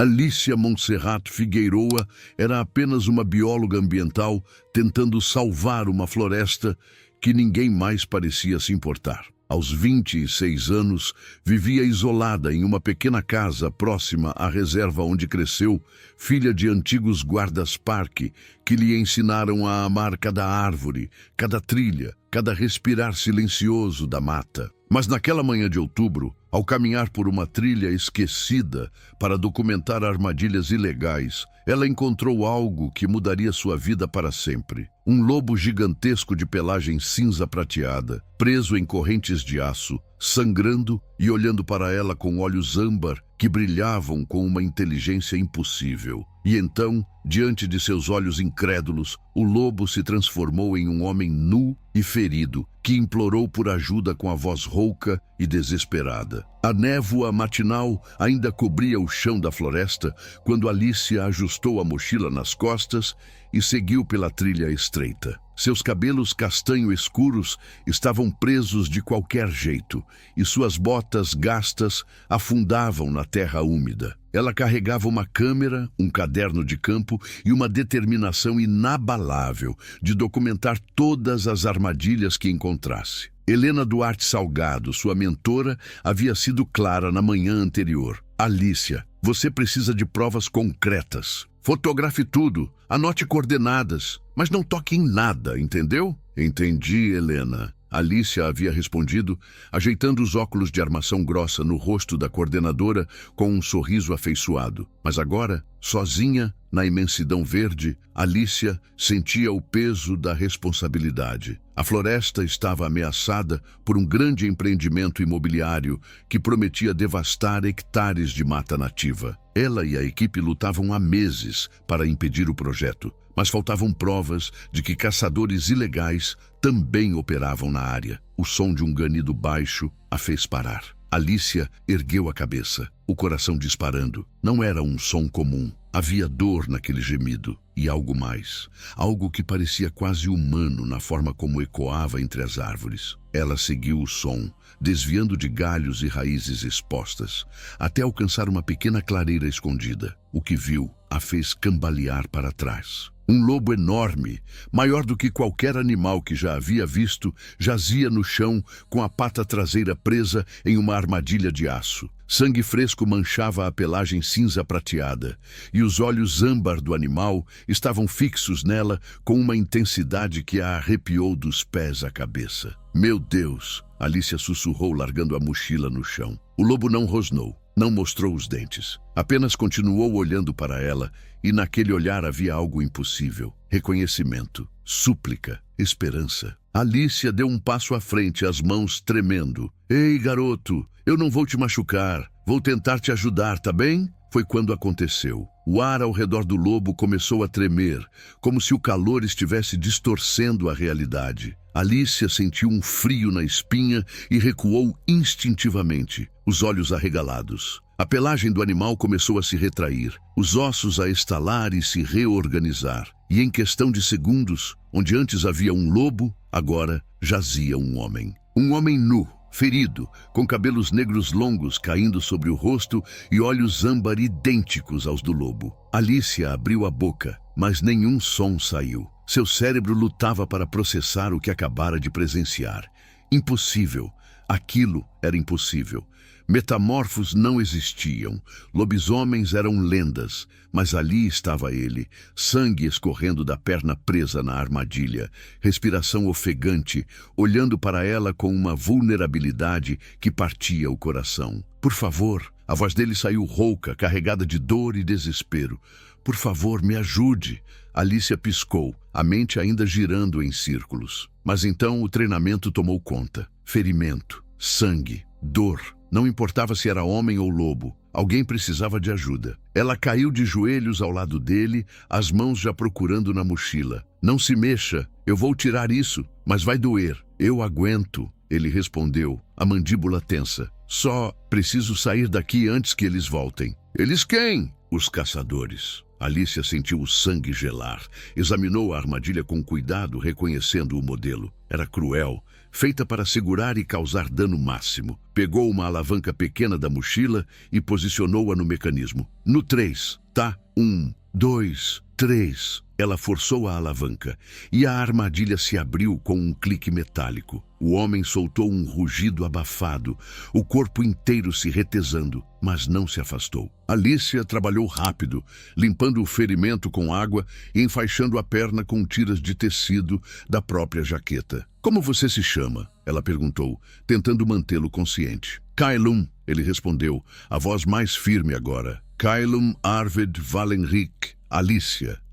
Alicia Montserrat Figueiroa era apenas uma bióloga ambiental tentando salvar uma floresta que ninguém mais parecia se importar. Aos 26 anos, vivia isolada em uma pequena casa próxima à reserva onde cresceu, filha de antigos guardas-parque que lhe ensinaram a amar cada árvore, cada trilha, cada respirar silencioso da mata. Mas naquela manhã de outubro, ao caminhar por uma trilha esquecida para documentar armadilhas ilegais, ela encontrou algo que mudaria sua vida para sempre. Um lobo gigantesco de pelagem cinza prateada, preso em correntes de aço, sangrando e olhando para ela com olhos âmbar que brilhavam com uma inteligência impossível. E então, diante de seus olhos incrédulos, o lobo se transformou em um homem nu e ferido, que implorou por ajuda com a voz rouca e desesperada. A névoa matinal ainda cobria o chão da floresta quando Alicia ajustou a mochila nas costas e seguiu pela trilha estreita. Seus cabelos castanho escuros estavam presos de qualquer jeito e suas botas gastas afundavam na terra úmida. Ela carregava uma câmera, um caderno de campo e uma determinação inabalável de documentar todas as armadilhas que encontrasse. Helena Duarte Salgado, sua mentora, havia sido clara na manhã anterior. Alicia, você precisa de provas concretas. Fotografe tudo, anote coordenadas, mas não toque em nada, entendeu? Entendi, Helena. Alicia havia respondido, ajeitando os óculos de armação grossa no rosto da coordenadora com um sorriso afeiçoado. Mas agora, sozinha, na imensidão verde, Alicia sentia o peso da responsabilidade. A floresta estava ameaçada por um grande empreendimento imobiliário que prometia devastar hectares de mata nativa. Ela e a equipe lutavam há meses para impedir o projeto, mas faltavam provas de que caçadores ilegais também operavam na área. O som de um ganido baixo a fez parar. Alicia ergueu a cabeça, o coração disparando. Não era um som comum. Havia dor naquele gemido e algo mais. Algo que parecia quase humano na forma como ecoava entre as árvores. Ela seguiu o som, desviando de galhos e raízes expostas, até alcançar uma pequena clareira escondida. O que viu a fez cambalear para trás. Um lobo enorme, maior do que qualquer animal que já havia visto, jazia no chão com a pata traseira presa em uma armadilha de aço. Sangue fresco manchava a pelagem cinza prateada, e os olhos âmbar do animal estavam fixos nela com uma intensidade que a arrepiou dos pés à cabeça. Meu Deus! Alicia sussurrou, largando a mochila no chão. O lobo não rosnou, não mostrou os dentes. Apenas continuou olhando para ela, e naquele olhar havia algo impossível. Reconhecimento, súplica, esperança. Alicia deu um passo à frente, as mãos tremendo. Ei, garoto, eu não vou te machucar. Vou tentar te ajudar, tá bem? Foi quando aconteceu. O ar ao redor do lobo começou a tremer, como se o calor estivesse distorcendo a realidade. Alicia sentiu um frio na espinha e recuou instintivamente, os olhos arregalados. A pelagem do animal começou a se retrair, os ossos a estalar e se reorganizar. E em questão de segundos, onde antes havia um lobo, agora jazia um homem. Um homem nu, ferido, com cabelos negros longos caindo sobre o rosto e olhos âmbar idênticos aos do lobo. Alicia abriu a boca, mas nenhum som saiu. Seu cérebro lutava para processar o que acabara de presenciar. Impossível. Aquilo era impossível. Metamorfos não existiam. Lobisomens eram lendas. Mas ali estava ele, sangue escorrendo da perna presa na armadilha, respiração ofegante, olhando para ela com uma vulnerabilidade que partia o coração. Por favor, a voz dele saiu rouca, carregada de dor e desespero. Por favor, me ajude. Alicia piscou, a mente ainda girando em círculos. Mas então o treinamento tomou conta. Ferimento, sangue, dor. Não importava se era homem ou lobo, alguém precisava de ajuda. Ela caiu de joelhos ao lado dele, as mãos já procurando na mochila. Não se mexa, eu vou tirar isso, mas vai doer. Eu aguento, ele respondeu, a mandíbula tensa. Só preciso sair daqui antes que eles voltem. Eles quem? Os caçadores. Alicia sentiu o sangue gelar. Examinou a armadilha com cuidado, reconhecendo o modelo. Era cruel, feita para segurar e causar dano máximo. Pegou uma alavanca pequena da mochila e posicionou-a no mecanismo. No 3, tá? 1, 2, 3. Ela forçou a alavanca e a armadilha se abriu com um clique metálico. O homem soltou um rugido abafado, o corpo inteiro se retesando, mas não se afastou. Alicia trabalhou rápido, limpando o ferimento com água e enfaixando a perna com tiras de tecido da própria jaqueta. Como você se chama? Ela perguntou, tentando mantê-lo consciente. Kaelum, ele respondeu, a voz mais firme agora. Kaelum Arvid Valenrik.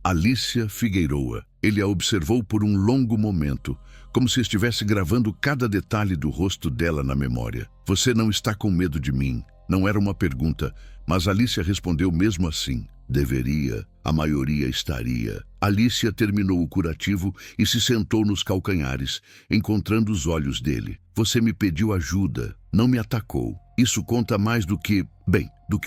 Alicia Figueiroa. Ele a observou por um longo momento, como se estivesse gravando cada detalhe do rosto dela na memória. Você não está com medo de mim? Não era uma pergunta, mas Alicia respondeu mesmo assim. Deveria, a maioria estaria. Alicia terminou o curativo e se sentou nos calcanhares, encontrando os olhos dele. Você me pediu ajuda, não me atacou. Isso conta mais do que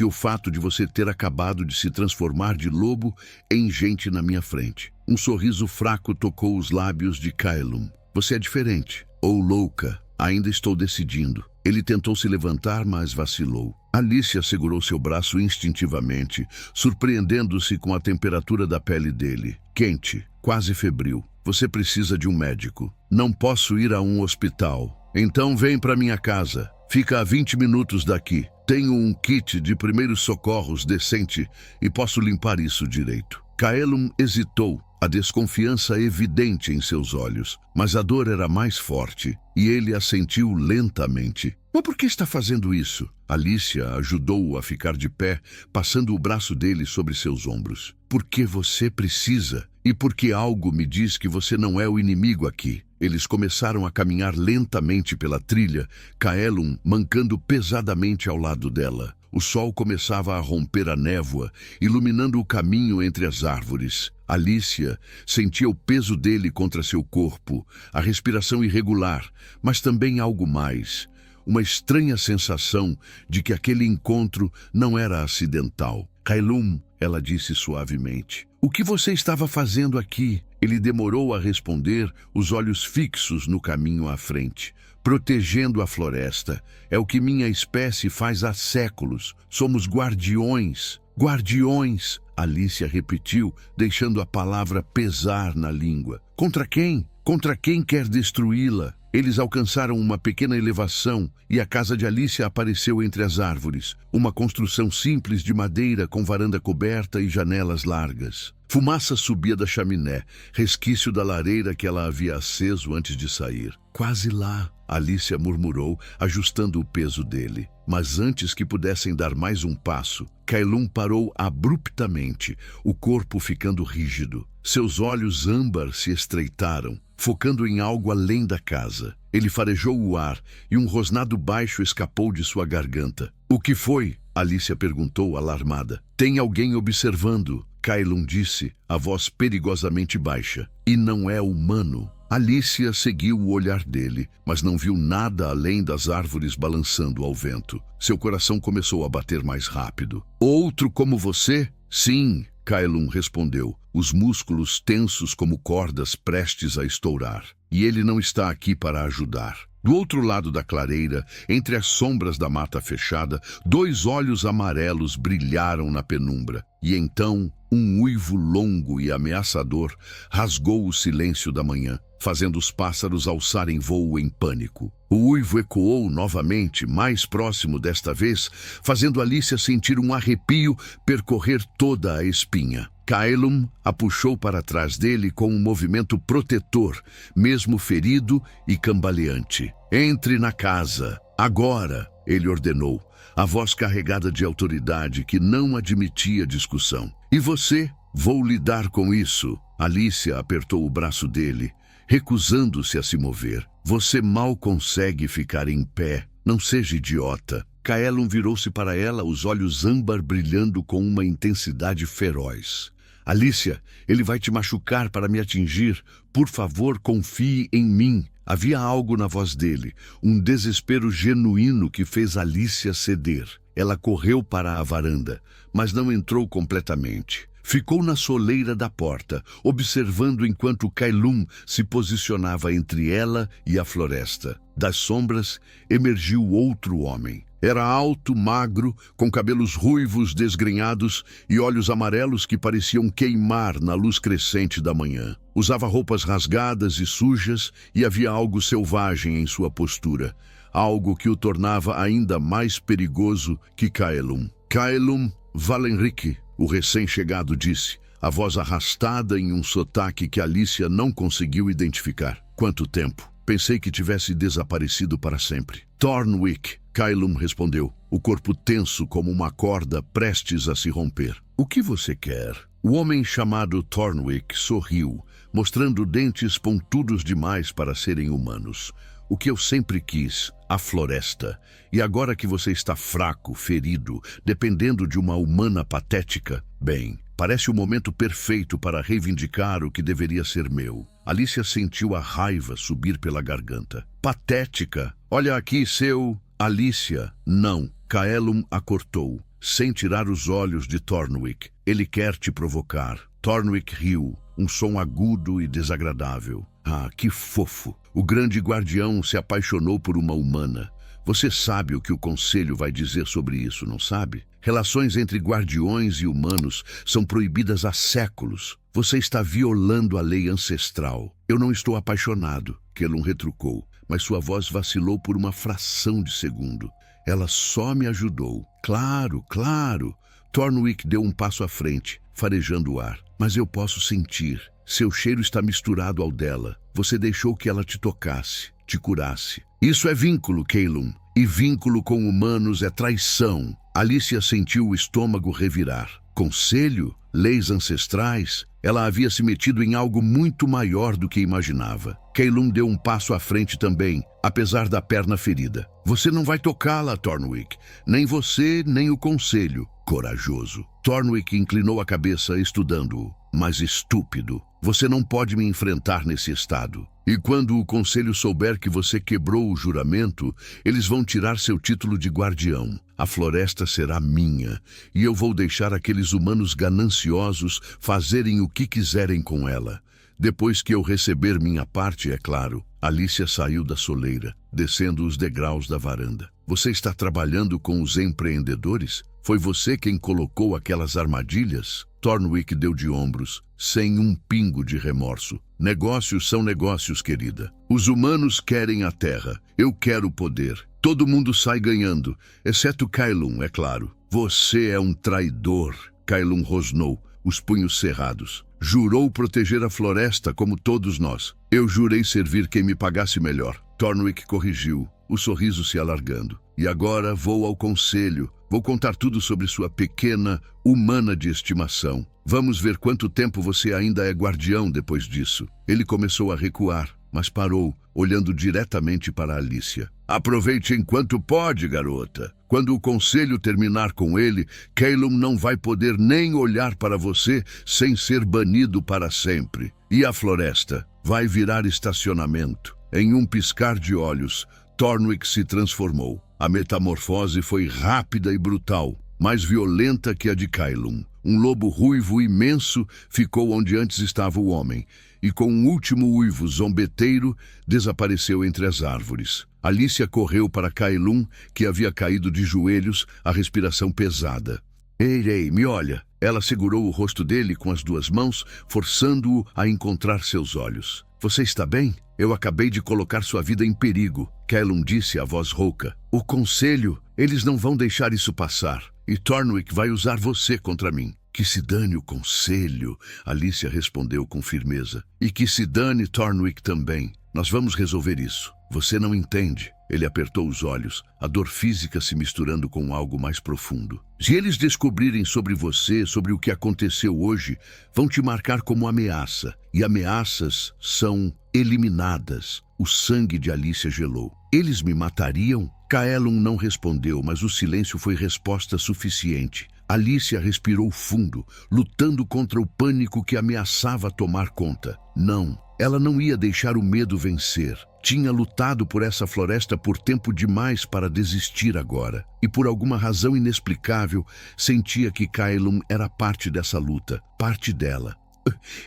o fato de você ter acabado de se transformar de lobo em gente na minha frente. Um sorriso fraco tocou os lábios de Kaelum. Você é diferente, ou louca. Ainda estou decidindo. Ele tentou se levantar, mas vacilou. Alicia segurou seu braço instintivamente, surpreendendo-se com a temperatura da pele dele. Quente, quase febril. Você precisa de um médico. Não posso ir a um hospital. Então vem para minha casa. Fica a 20 minutos daqui. Tenho um kit de primeiros socorros decente e posso limpar isso direito. Kaelum hesitou, a desconfiança evidente em seus olhos, mas a dor era mais forte e ele a sentiu lentamente. Mas por que está fazendo isso? Alicia ajudou-o a ficar de pé, passando o braço dele sobre seus ombros. Porque você precisa e porque algo me diz que você não é o inimigo aqui. Eles começaram a caminhar lentamente pela trilha, Kaelum mancando pesadamente ao lado dela. O sol começava a romper a névoa, iluminando o caminho entre as árvores. Alicia sentia o peso dele contra seu corpo, a respiração irregular, mas também algo mais. Uma estranha sensação de que aquele encontro não era acidental. Kaelum, ela disse suavemente. O que você estava fazendo aqui? Ele demorou a responder, os olhos fixos no caminho à frente. Protegendo a floresta. É o que minha espécie faz há séculos. Somos guardiões. Guardiões, Alicia repetiu, deixando a palavra pesar na língua. Contra quem? Contra quem quer destruí-la? Eles alcançaram uma pequena elevação e a casa de Alicia apareceu entre as árvores. Uma construção simples de madeira com varanda coberta e janelas largas. Fumaça subia da chaminé, resquício da lareira que ela havia aceso antes de sair. Quase lá, Alicia murmurou, ajustando o peso dele. Mas antes que pudessem dar mais um passo, Kaelum parou abruptamente, o corpo ficando rígido. Seus olhos âmbar se estreitaram, focando em algo além da casa. Ele farejou o ar e um rosnado baixo escapou de sua garganta. O que foi? Alicia perguntou, alarmada. Tem alguém observando, Kaelum disse, a voz perigosamente baixa. E não é humano. Alicia seguiu o olhar dele, mas não viu nada além das árvores balançando ao vento. Seu coração começou a bater mais rápido. Outro como você? Sim, Kaelum respondeu, os músculos tensos como cordas prestes a estourar. E ele não está aqui para ajudar. Do outro lado da clareira, entre as sombras da mata fechada, 2 olhos amarelos brilharam na penumbra. E então, um uivo longo e ameaçador rasgou o silêncio da manhã, fazendo os pássaros alçarem voo em pânico. O uivo ecoou novamente, mais próximo desta vez, fazendo Alicia sentir um arrepio percorrer toda a espinha. Kaelum a puxou para trás dele com um movimento protetor, mesmo ferido e cambaleante. Entre na casa, agora, ele ordenou, a voz carregada de autoridade que não admitia discussão. E você? Vou lidar com isso. Alicia apertou o braço dele, recusando-se a se mover. Você mal consegue ficar em pé. Não seja idiota. Kaelum virou-se para ela, os olhos âmbar brilhando com uma intensidade feroz. Alicia, ele vai te machucar para me atingir. Por favor, confie em mim. Havia algo na voz dele, um desespero genuíno que fez Alicia ceder. Ela correu para a varanda, mas não entrou completamente. Ficou na soleira da porta, observando enquanto Kailum se posicionava entre ela e a floresta. Das sombras emergiu outro homem. Era alto, magro, com cabelos ruivos desgrenhados e olhos amarelos que pareciam queimar na luz crescente da manhã. Usava roupas rasgadas e sujas e havia algo selvagem em sua postura, algo que o tornava ainda mais perigoso que Kaelum. Kaelum Valenrique, o recém-chegado, disse, a voz arrastada em um sotaque que Alicia não conseguiu identificar. Quanto tempo? Pensei que tivesse desaparecido para sempre. Thornwick, Kaelum respondeu, o corpo tenso como uma corda prestes a se romper. O que você quer? O homem chamado Thornwick sorriu, mostrando dentes pontudos demais para serem humanos. O que eu sempre quis, a floresta. E agora que você está fraco, ferido, dependendo de uma humana patética, bem, parece o momento perfeito para reivindicar o que deveria ser meu. Alicia sentiu a raiva subir pela garganta. Patética? Olha aqui, seu... Alicia, não. Kaelum a cortou, sem tirar os olhos de Thornwick. Ele quer te provocar. Thornwick riu, um som agudo e desagradável. Ah, que fofo! O grande guardião se apaixonou por uma humana. Você sabe o que o conselho vai dizer sobre isso, não sabe? Relações entre guardiões e humanos são proibidas há séculos. Você está violando a lei ancestral. Eu não estou apaixonado, Kaelum retrucou, mas sua voz vacilou por uma fração de segundo. Ela só me ajudou. Claro, claro. Thornwick deu um passo à frente, farejando o ar. Mas eu posso sentir. Seu cheiro está misturado ao dela. Você deixou que ela te tocasse, te curasse. Isso é vínculo, Kaelum. E vínculo com humanos é traição. Alicia sentiu o estômago revirar. Conselho? Leis ancestrais? Ela havia se metido em algo muito maior do que imaginava. Kaelum deu um passo à frente também, apesar da perna ferida. Você não vai tocá-la, Thornwick. Nem você, nem o conselho. Corajoso. Thornwick inclinou a cabeça, estudando-o. Mas estúpido. Você não pode me enfrentar nesse estado. E quando o conselho souber que você quebrou o juramento, eles vão tirar seu título de guardião. A floresta será minha, e eu vou deixar aqueles humanos gananciosos fazerem o que quiserem com ela. Depois que eu receber minha parte, é claro. Alicia saiu da soleira, descendo os degraus da varanda. Você está trabalhando com os empreendedores? Foi você quem colocou aquelas armadilhas? Thornwick deu de ombros, sem um pingo de remorso. Negócios são negócios, querida. Os humanos querem a terra. Eu quero o poder. Todo mundo sai ganhando, exceto Kaelum, é claro. Você é um traidor. Kaelum rosnou, os punhos cerrados. Jurou proteger a floresta como todos nós. Eu jurei servir quem me pagasse melhor. Thornwick corrigiu, o sorriso se alargando. E agora vou ao conselho. Vou contar tudo sobre sua pequena humana de estimação. Vamos ver quanto tempo você ainda é guardião depois disso. Ele começou a recuar, mas parou, olhando diretamente para Alicia. Aproveite enquanto pode, garota. Quando o conselho terminar com ele, Kaelum não vai poder nem olhar para você sem ser banido para sempre. E a floresta vai virar estacionamento. Em um piscar de olhos, Thornwick se transformou. A metamorfose foi rápida e brutal, mais violenta que a de Kaelum. Um lobo ruivo imenso ficou onde antes estava o homem, e com um último uivo zombeteiro, desapareceu entre as árvores. Alicia correu para Kaelum, que havia caído de joelhos, a respiração pesada. Ei, me olha. Ela segurou o rosto dele com as duas mãos, forçando-o a encontrar seus olhos. Você está bem? Eu acabei de colocar sua vida em perigo, Kaelum disse a voz rouca. O conselho, eles não vão deixar isso passar. E Thornwick vai usar você contra mim. Que se dane o conselho, Alicia respondeu com firmeza. E que se dane Thornwick também. Nós vamos resolver isso. Você não entende. Ele apertou os olhos, a dor física se misturando com algo mais profundo. Se eles descobrirem sobre você, sobre o que aconteceu hoje, vão te marcar como ameaça. E ameaças são eliminadas. O sangue de Alicia gelou. Eles me matariam? Kaelum não respondeu, mas o silêncio foi resposta suficiente. Alicia respirou fundo, lutando contra o pânico que ameaçava tomar conta. Não, Ela não ia deixar o medo vencer. Tinha lutado por essa floresta por tempo demais para desistir agora. E por alguma razão inexplicável, sentia que Kaelum era parte dessa luta, parte dela.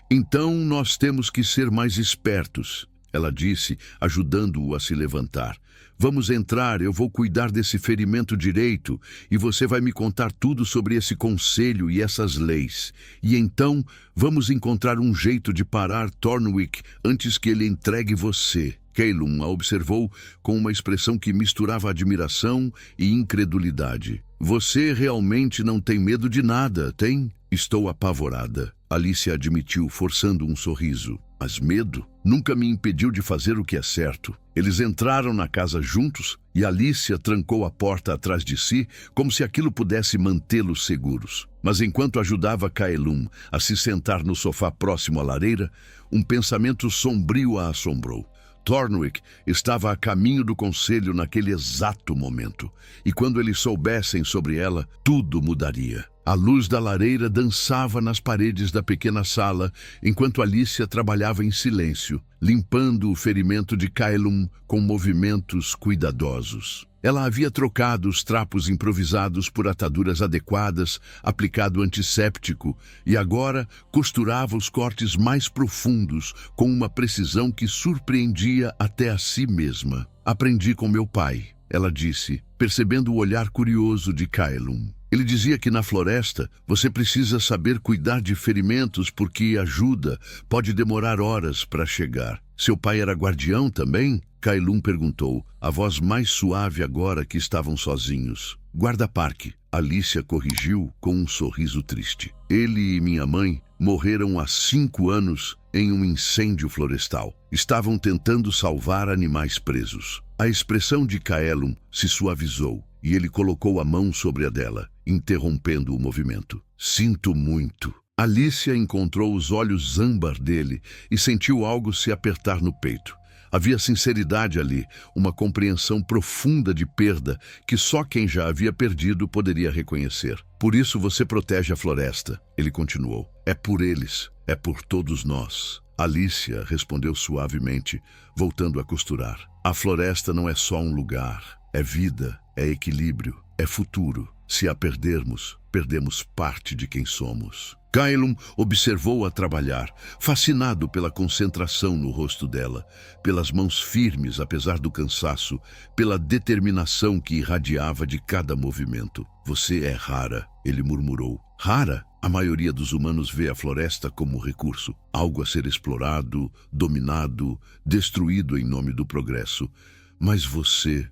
Então nós temos que ser mais espertos, ela disse, ajudando-o a se levantar. Vamos entrar, eu vou cuidar desse ferimento direito e você vai me contar tudo sobre esse conselho e essas leis. E então vamos encontrar um jeito de parar Thornwick antes que ele entregue você. Kaelum a observou com uma expressão que misturava admiração e incredulidade. Você realmente não tem medo de nada, tem? Estou apavorada, Alicia admitiu, forçando um sorriso. Mas medo nunca me impediu de fazer o que é certo. Eles entraram na casa juntos e Alicia trancou a porta atrás de si como se aquilo pudesse mantê-los seguros. Mas enquanto ajudava Kaelum a se sentar no sofá próximo à lareira, um pensamento sombrio a assombrou. Thornwick estava a caminho do conselho naquele exato momento, e quando eles soubessem sobre ela, tudo mudaria. A luz da lareira dançava nas paredes da pequena sala, enquanto Alicia trabalhava em silêncio, limpando o ferimento de Kaelum com movimentos cuidadosos. Ela havia trocado os trapos improvisados por ataduras adequadas, aplicado antisséptico, e agora costurava os cortes mais profundos com uma precisão que surpreendia até a si mesma. Aprendi com meu pai, ela disse, percebendo o olhar curioso de Kaelum. Ele dizia que na floresta você precisa saber cuidar de ferimentos porque ajuda pode demorar horas para chegar. Seu pai era guardião também? Kaelum perguntou, a voz mais suave agora que estavam sozinhos. Guarda-parque, Alicia corrigiu com um sorriso triste. Ele e minha mãe morreram há 5 anos em um incêndio florestal. Estavam tentando salvar animais presos. A expressão de Kaelum se suavizou e ele colocou a mão sobre a dela, interrompendo o movimento. Sinto muito. Alicia encontrou os olhos âmbar dele e sentiu algo se apertar no peito. Havia sinceridade ali, uma compreensão profunda de perda que só quem já havia perdido poderia reconhecer. Por isso você protege a floresta, ele continuou. É por eles, é por todos nós. Alicia respondeu suavemente, voltando a costurar. A floresta não é só um lugar, é vida, é equilíbrio, é futuro. Se a perdermos, perdemos parte de quem somos. Kaelum observou-a trabalhar, fascinado pela concentração no rosto dela, pelas mãos firmes apesar do cansaço, pela determinação que irradiava de cada movimento. Você é rara, ele murmurou. Rara? A maioria dos humanos vê a floresta como recurso, algo a ser explorado, dominado, destruído em nome do progresso. Mas você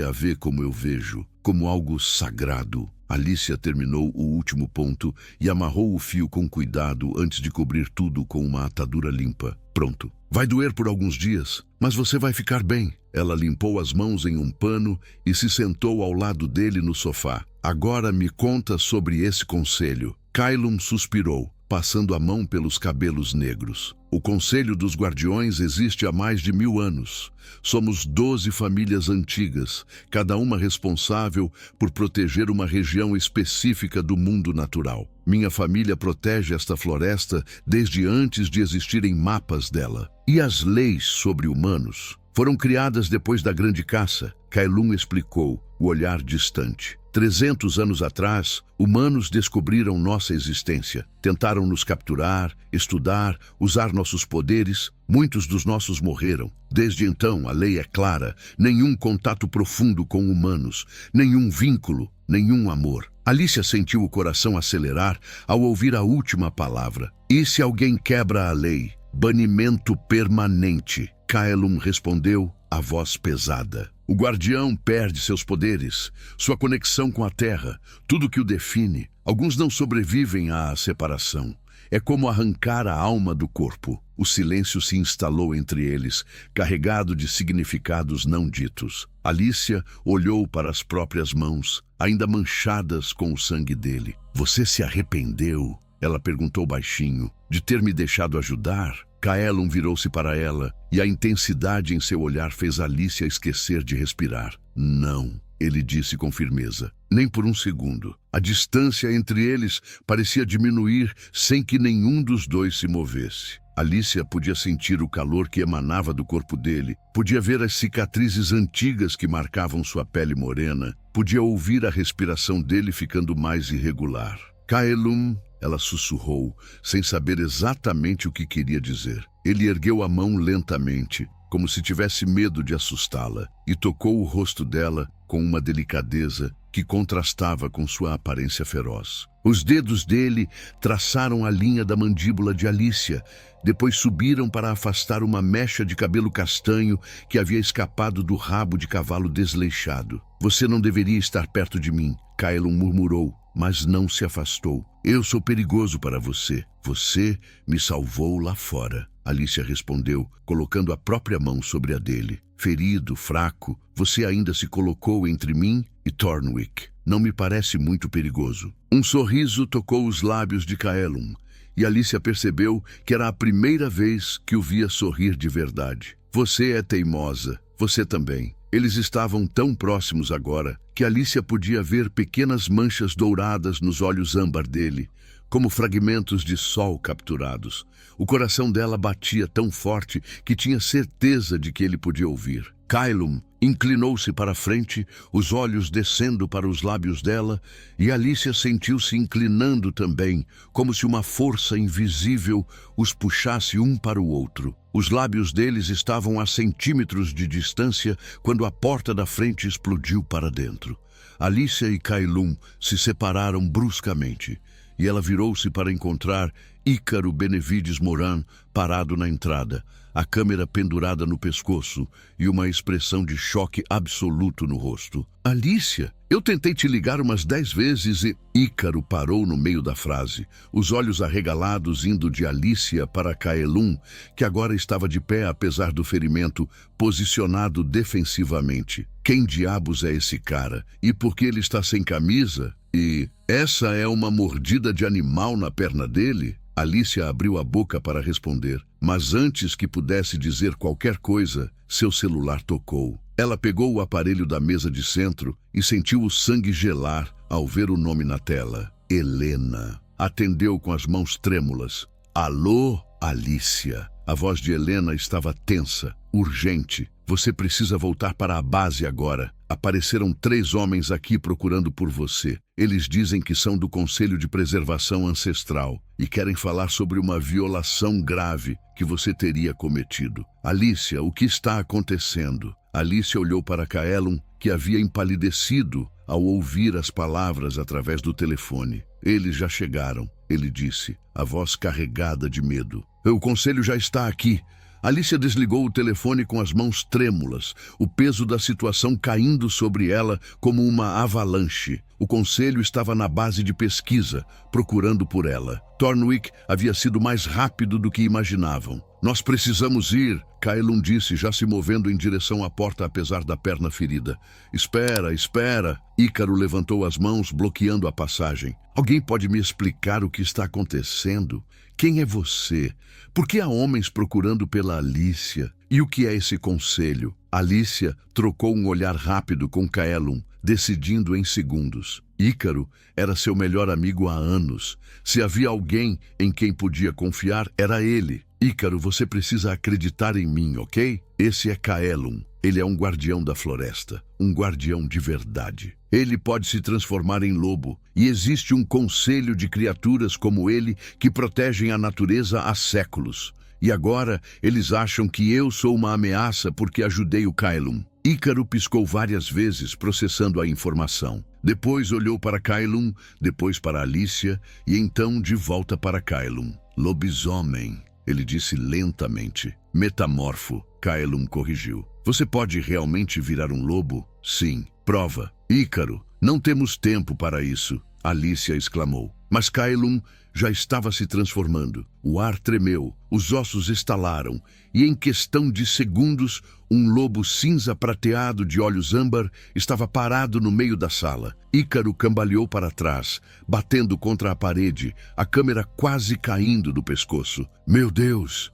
a vê como eu vejo, como algo sagrado. Alicia terminou o último ponto e amarrou o fio com cuidado antes de cobrir tudo com uma atadura limpa. Pronto. Vai doer por alguns dias, mas você vai ficar bem. Ela limpou as mãos em um pano e se sentou ao lado dele no sofá. Agora me conta sobre esse conselho. Kaelum suspirou, passando a mão pelos cabelos negros. O Conselho dos Guardiões existe há mais de 1000 anos. Somos 12 famílias antigas, cada uma responsável por proteger uma região específica do mundo natural. Minha família protege esta floresta desde antes de existirem mapas dela. E as leis sobre humanos foram criadas depois da Grande Caça, Kaelum explicou, o olhar distante. 300 anos atrás, humanos descobriram nossa existência. Tentaram nos capturar, estudar, usar nossos poderes. Muitos dos nossos morreram. Desde então, a lei é clara. Nenhum contato profundo com humanos. Nenhum vínculo, nenhum amor. Alicia sentiu o coração acelerar ao ouvir a última palavra. E se alguém quebra a lei? Banimento permanente. Kaelum respondeu, a voz pesada. O guardião perde seus poderes, sua conexão com a terra, tudo que o define. Alguns não sobrevivem à separação. É como arrancar a alma do corpo. O silêncio se instalou entre eles, carregado de significados não ditos. Alicia olhou para as próprias mãos, ainda manchadas com o sangue dele. Você se arrependeu? Ela perguntou baixinho, de ter me deixado ajudar? Kaelum virou-se para ela, e a intensidade em seu olhar fez Alicia esquecer de respirar. Não, ele disse com firmeza. Nem por um segundo. A distância entre eles parecia diminuir sem que nenhum dos dois se movesse. Alicia podia sentir o calor que emanava do corpo dele, podia ver as cicatrizes antigas que marcavam sua pele morena, podia ouvir a respiração dele ficando mais irregular. Kaelum, ela sussurrou, sem saber exatamente o que queria dizer. Ele ergueu a mão lentamente, como se tivesse medo de assustá-la, e tocou o rosto dela com uma delicadeza que contrastava com sua aparência feroz. Os dedos dele traçaram a linha da mandíbula de Alicia, depois subiram para afastar uma mecha de cabelo castanho que havia escapado do rabo de cavalo desleixado. Você não deveria estar perto de mim, Kaelum murmurou, mas não se afastou. Eu sou perigoso para você. Você me salvou lá fora. Alicia respondeu, colocando a própria mão sobre a dele. Ferido, fraco, você ainda se colocou entre mim e Thornwick. Não me parece muito perigoso. Um sorriso tocou os lábios de Kaelum, e Alicia percebeu que era a primeira vez que o via sorrir de verdade. Você é teimosa, você também. Eles estavam tão próximos agora que Alicia podia ver pequenas manchas douradas nos olhos âmbar dele, como fragmentos de sol capturados. O coração dela batia tão forte que tinha certeza de que ele podia ouvir. Kaelum inclinou-se para a frente, os olhos descendo para os lábios dela, e Alicia sentiu-se inclinando também, como se uma força invisível os puxasse um para o outro. Os lábios deles estavam a centímetros de distância quando a porta da frente explodiu para dentro. Alicia e Kaelum se separaram bruscamente, e ela virou-se para encontrar Ícaro Benevides Moran parado na entrada, a câmera pendurada no pescoço e uma expressão de choque absoluto no rosto. Alicia, eu tentei te ligar umas 10 vezes e... Ícaro parou no meio da frase, os olhos arregalados indo de Alicia para Kaelum, que agora estava de pé apesar do ferimento, posicionado defensivamente. Quem diabos é esse cara? E por que ele está sem camisa? E essa é uma mordida de animal na perna dele? Alicia abriu a boca para responder, mas antes que pudesse dizer qualquer coisa, seu celular tocou. Ela pegou o aparelho da mesa de centro e sentiu o sangue gelar ao ver o nome na tela. Helena. Atendeu com as mãos trêmulas. Alô, Alicia. A voz de Helena estava tensa, urgente. Você precisa voltar para a base agora. Apareceram 3 homens aqui procurando por você. Eles dizem que são do Conselho de Preservação Ancestral e querem falar sobre uma violação grave que você teria cometido. Alicia, o que está acontecendo? Alicia olhou para Kaelum, que havia empalidecido ao ouvir as palavras através do telefone. Eles já chegaram, ele disse, a voz carregada de medo. O conselho já está aqui. Alicia desligou o telefone com as mãos trêmulas, o peso da situação caindo sobre ela como uma avalanche. O conselho estava na base de pesquisa, procurando por ela. Thornwick havia sido mais rápido do que imaginavam. Nós precisamos ir, Kaelum disse, já se movendo em direção à porta apesar da perna ferida. Espera, espera. Ícaro levantou as mãos, bloqueando a passagem. Alguém pode me explicar o que está acontecendo? Quem é você? Por que há homens procurando pela Alicia? E o que é esse conselho? Alicia trocou um olhar rápido com Kaelum, decidindo em segundos. Ícaro era seu melhor amigo há anos. Se havia alguém em quem podia confiar, era ele. Ícaro, você precisa acreditar em mim, ok? Esse é Kaelum. Ele é um guardião da floresta, um guardião de verdade. Ele pode se transformar em lobo, e existe um conselho de criaturas como ele que protegem a natureza há séculos. E agora eles acham que eu sou uma ameaça porque ajudei o Kaelum. Ícaro piscou várias vezes, processando a informação. Depois olhou para Kaelum, depois para Alicia, e então de volta para Kaelum. Lobisomem, ele disse lentamente. Metamorfo, Kaelum corrigiu. Você pode realmente virar um lobo? Sim. Prova. Ícaro, não temos tempo para isso, Alicia exclamou. Mas Kaelum já estava se transformando. O ar tremeu, os ossos estalaram, e em questão de segundos, um lobo cinza prateado de olhos âmbar estava parado no meio da sala. Ícaro cambaleou para trás, batendo contra a parede, a câmera quase caindo do pescoço. Meu Deus,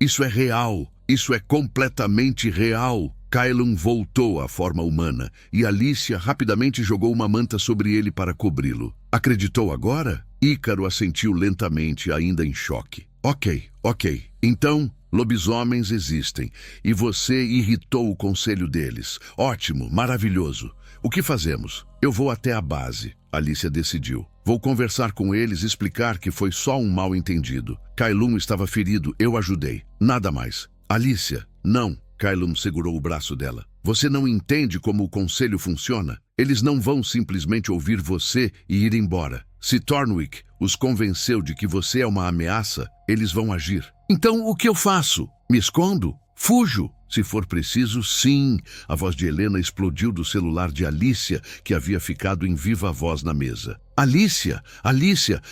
isso é real, isso é completamente real. Kaelum voltou à forma humana e Alicia rapidamente jogou uma manta sobre ele para cobri-lo. Acreditou agora? Ícaro assentiu lentamente, ainda em choque. Ok. Então, lobisomens existem e você irritou o conselho deles. Ótimo, maravilhoso. O que fazemos? Eu vou até a base. Alicia decidiu. Vou conversar com eles e explicar que foi só um mal-entendido. Kailum estava ferido, eu ajudei. Nada mais. Alicia, não. Kailum segurou o braço dela. Você não entende como o conselho funciona? Eles não vão simplesmente ouvir você e ir embora. Se Thornwick os convenceu de que você é uma ameaça, eles vão agir. Então, o que eu faço? Me escondo? Fujo? Se for preciso, sim. A voz de Helena explodiu do celular de Alicia, que havia ficado em viva voz na mesa. Alicia,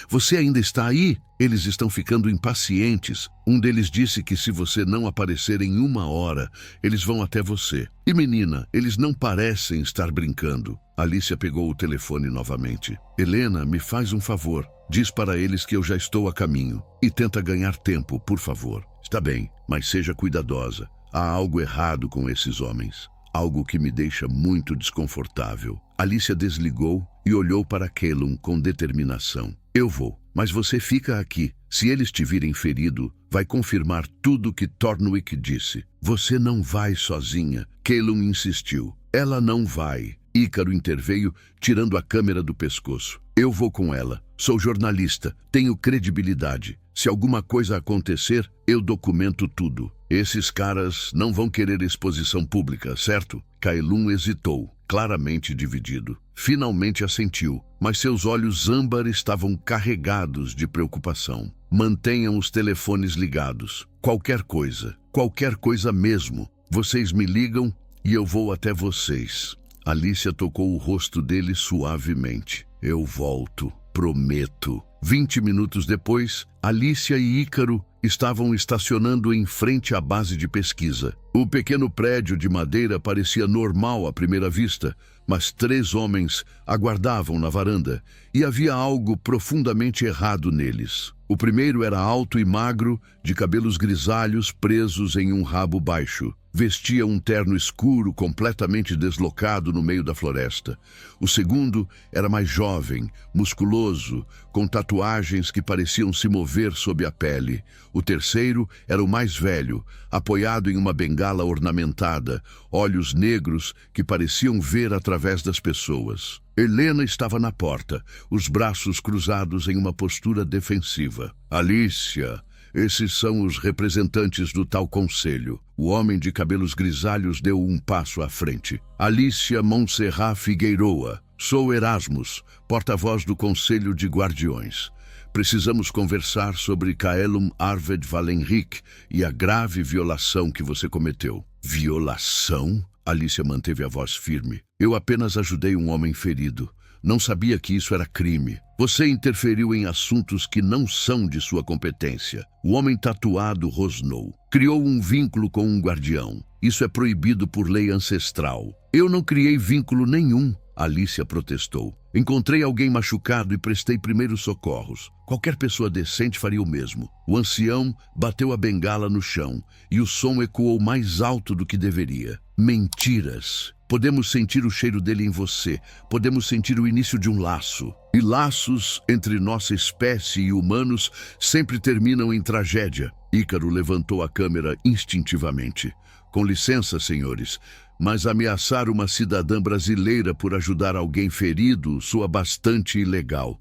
você ainda está aí? Eles estão ficando impacientes. Um deles disse que se você não aparecer em 1 hora, eles vão até você. E menina, eles não parecem estar brincando. Alicia pegou o telefone novamente. Helena, me faz um favor. Diz para eles que eu já estou a caminho. E tenta ganhar tempo, por favor. Está bem, mas seja cuidadosa. Há algo errado com esses homens. Algo que me deixa muito desconfortável. Alicia desligou e olhou para Kailum com determinação. Eu vou, mas você fica aqui. Se eles te virem ferido, vai confirmar tudo que Thornwick disse. Você não vai sozinha. Kailum insistiu. Ela não vai. Ícaro interveio, tirando a câmera do pescoço. Eu vou com ela. Sou jornalista. Tenho credibilidade. Se alguma coisa acontecer, eu documento tudo. Esses caras não vão querer exposição pública, certo? Kailum hesitou, claramente dividido. Finalmente assentiu, mas seus olhos âmbar estavam carregados de preocupação. Mantenham os telefones ligados. Qualquer coisa mesmo. Vocês me ligam e eu vou até vocês. Alicia tocou o rosto dele suavemente. Eu volto, prometo. 20 minutos depois, Alicia e Ícaro estavam estacionando em frente à base de pesquisa. O pequeno prédio de madeira parecia normal à primeira vista, mas 3 homens aguardavam na varanda e havia algo profundamente errado neles. O primeiro era alto e magro, de cabelos grisalhos presos em um rabo baixo. Vestia um terno escuro completamente deslocado no meio da floresta. O segundo era mais jovem, musculoso, com tatuagens que pareciam se mover sob a pele. O terceiro era o mais velho, apoiado em uma bengala ornamentada, olhos negros que pareciam ver através das pessoas. Helena estava na porta, os braços cruzados em uma postura defensiva. Alicia, esses são os representantes do tal conselho. O homem de cabelos grisalhos deu um passo à frente. Alicia Montserrat Figueiroa. Sou Erasmus, porta-voz do Conselho de Guardiões. Precisamos conversar sobre Kaelum Arved Valenrik e a grave violação que você cometeu. Violação? Alicia manteve a voz firme. Eu apenas ajudei um homem ferido. Não sabia que isso era crime. Você interferiu em assuntos que não são de sua competência. O homem tatuado rosnou. Criou um vínculo com um guardião. Isso é proibido por lei ancestral. Eu não criei vínculo nenhum, Alicia protestou. Encontrei alguém machucado e prestei primeiros socorros. Qualquer pessoa decente faria o mesmo. O ancião bateu a bengala no chão e o som ecoou mais alto do que deveria. Mentiras. Podemos sentir o cheiro dele em você. Podemos sentir o início de um laço. E laços entre nossa espécie e humanos sempre terminam em tragédia. Ícaro levantou a câmera instintivamente. Com licença, senhores, mas ameaçar uma cidadã brasileira por ajudar alguém ferido soa bastante ilegal.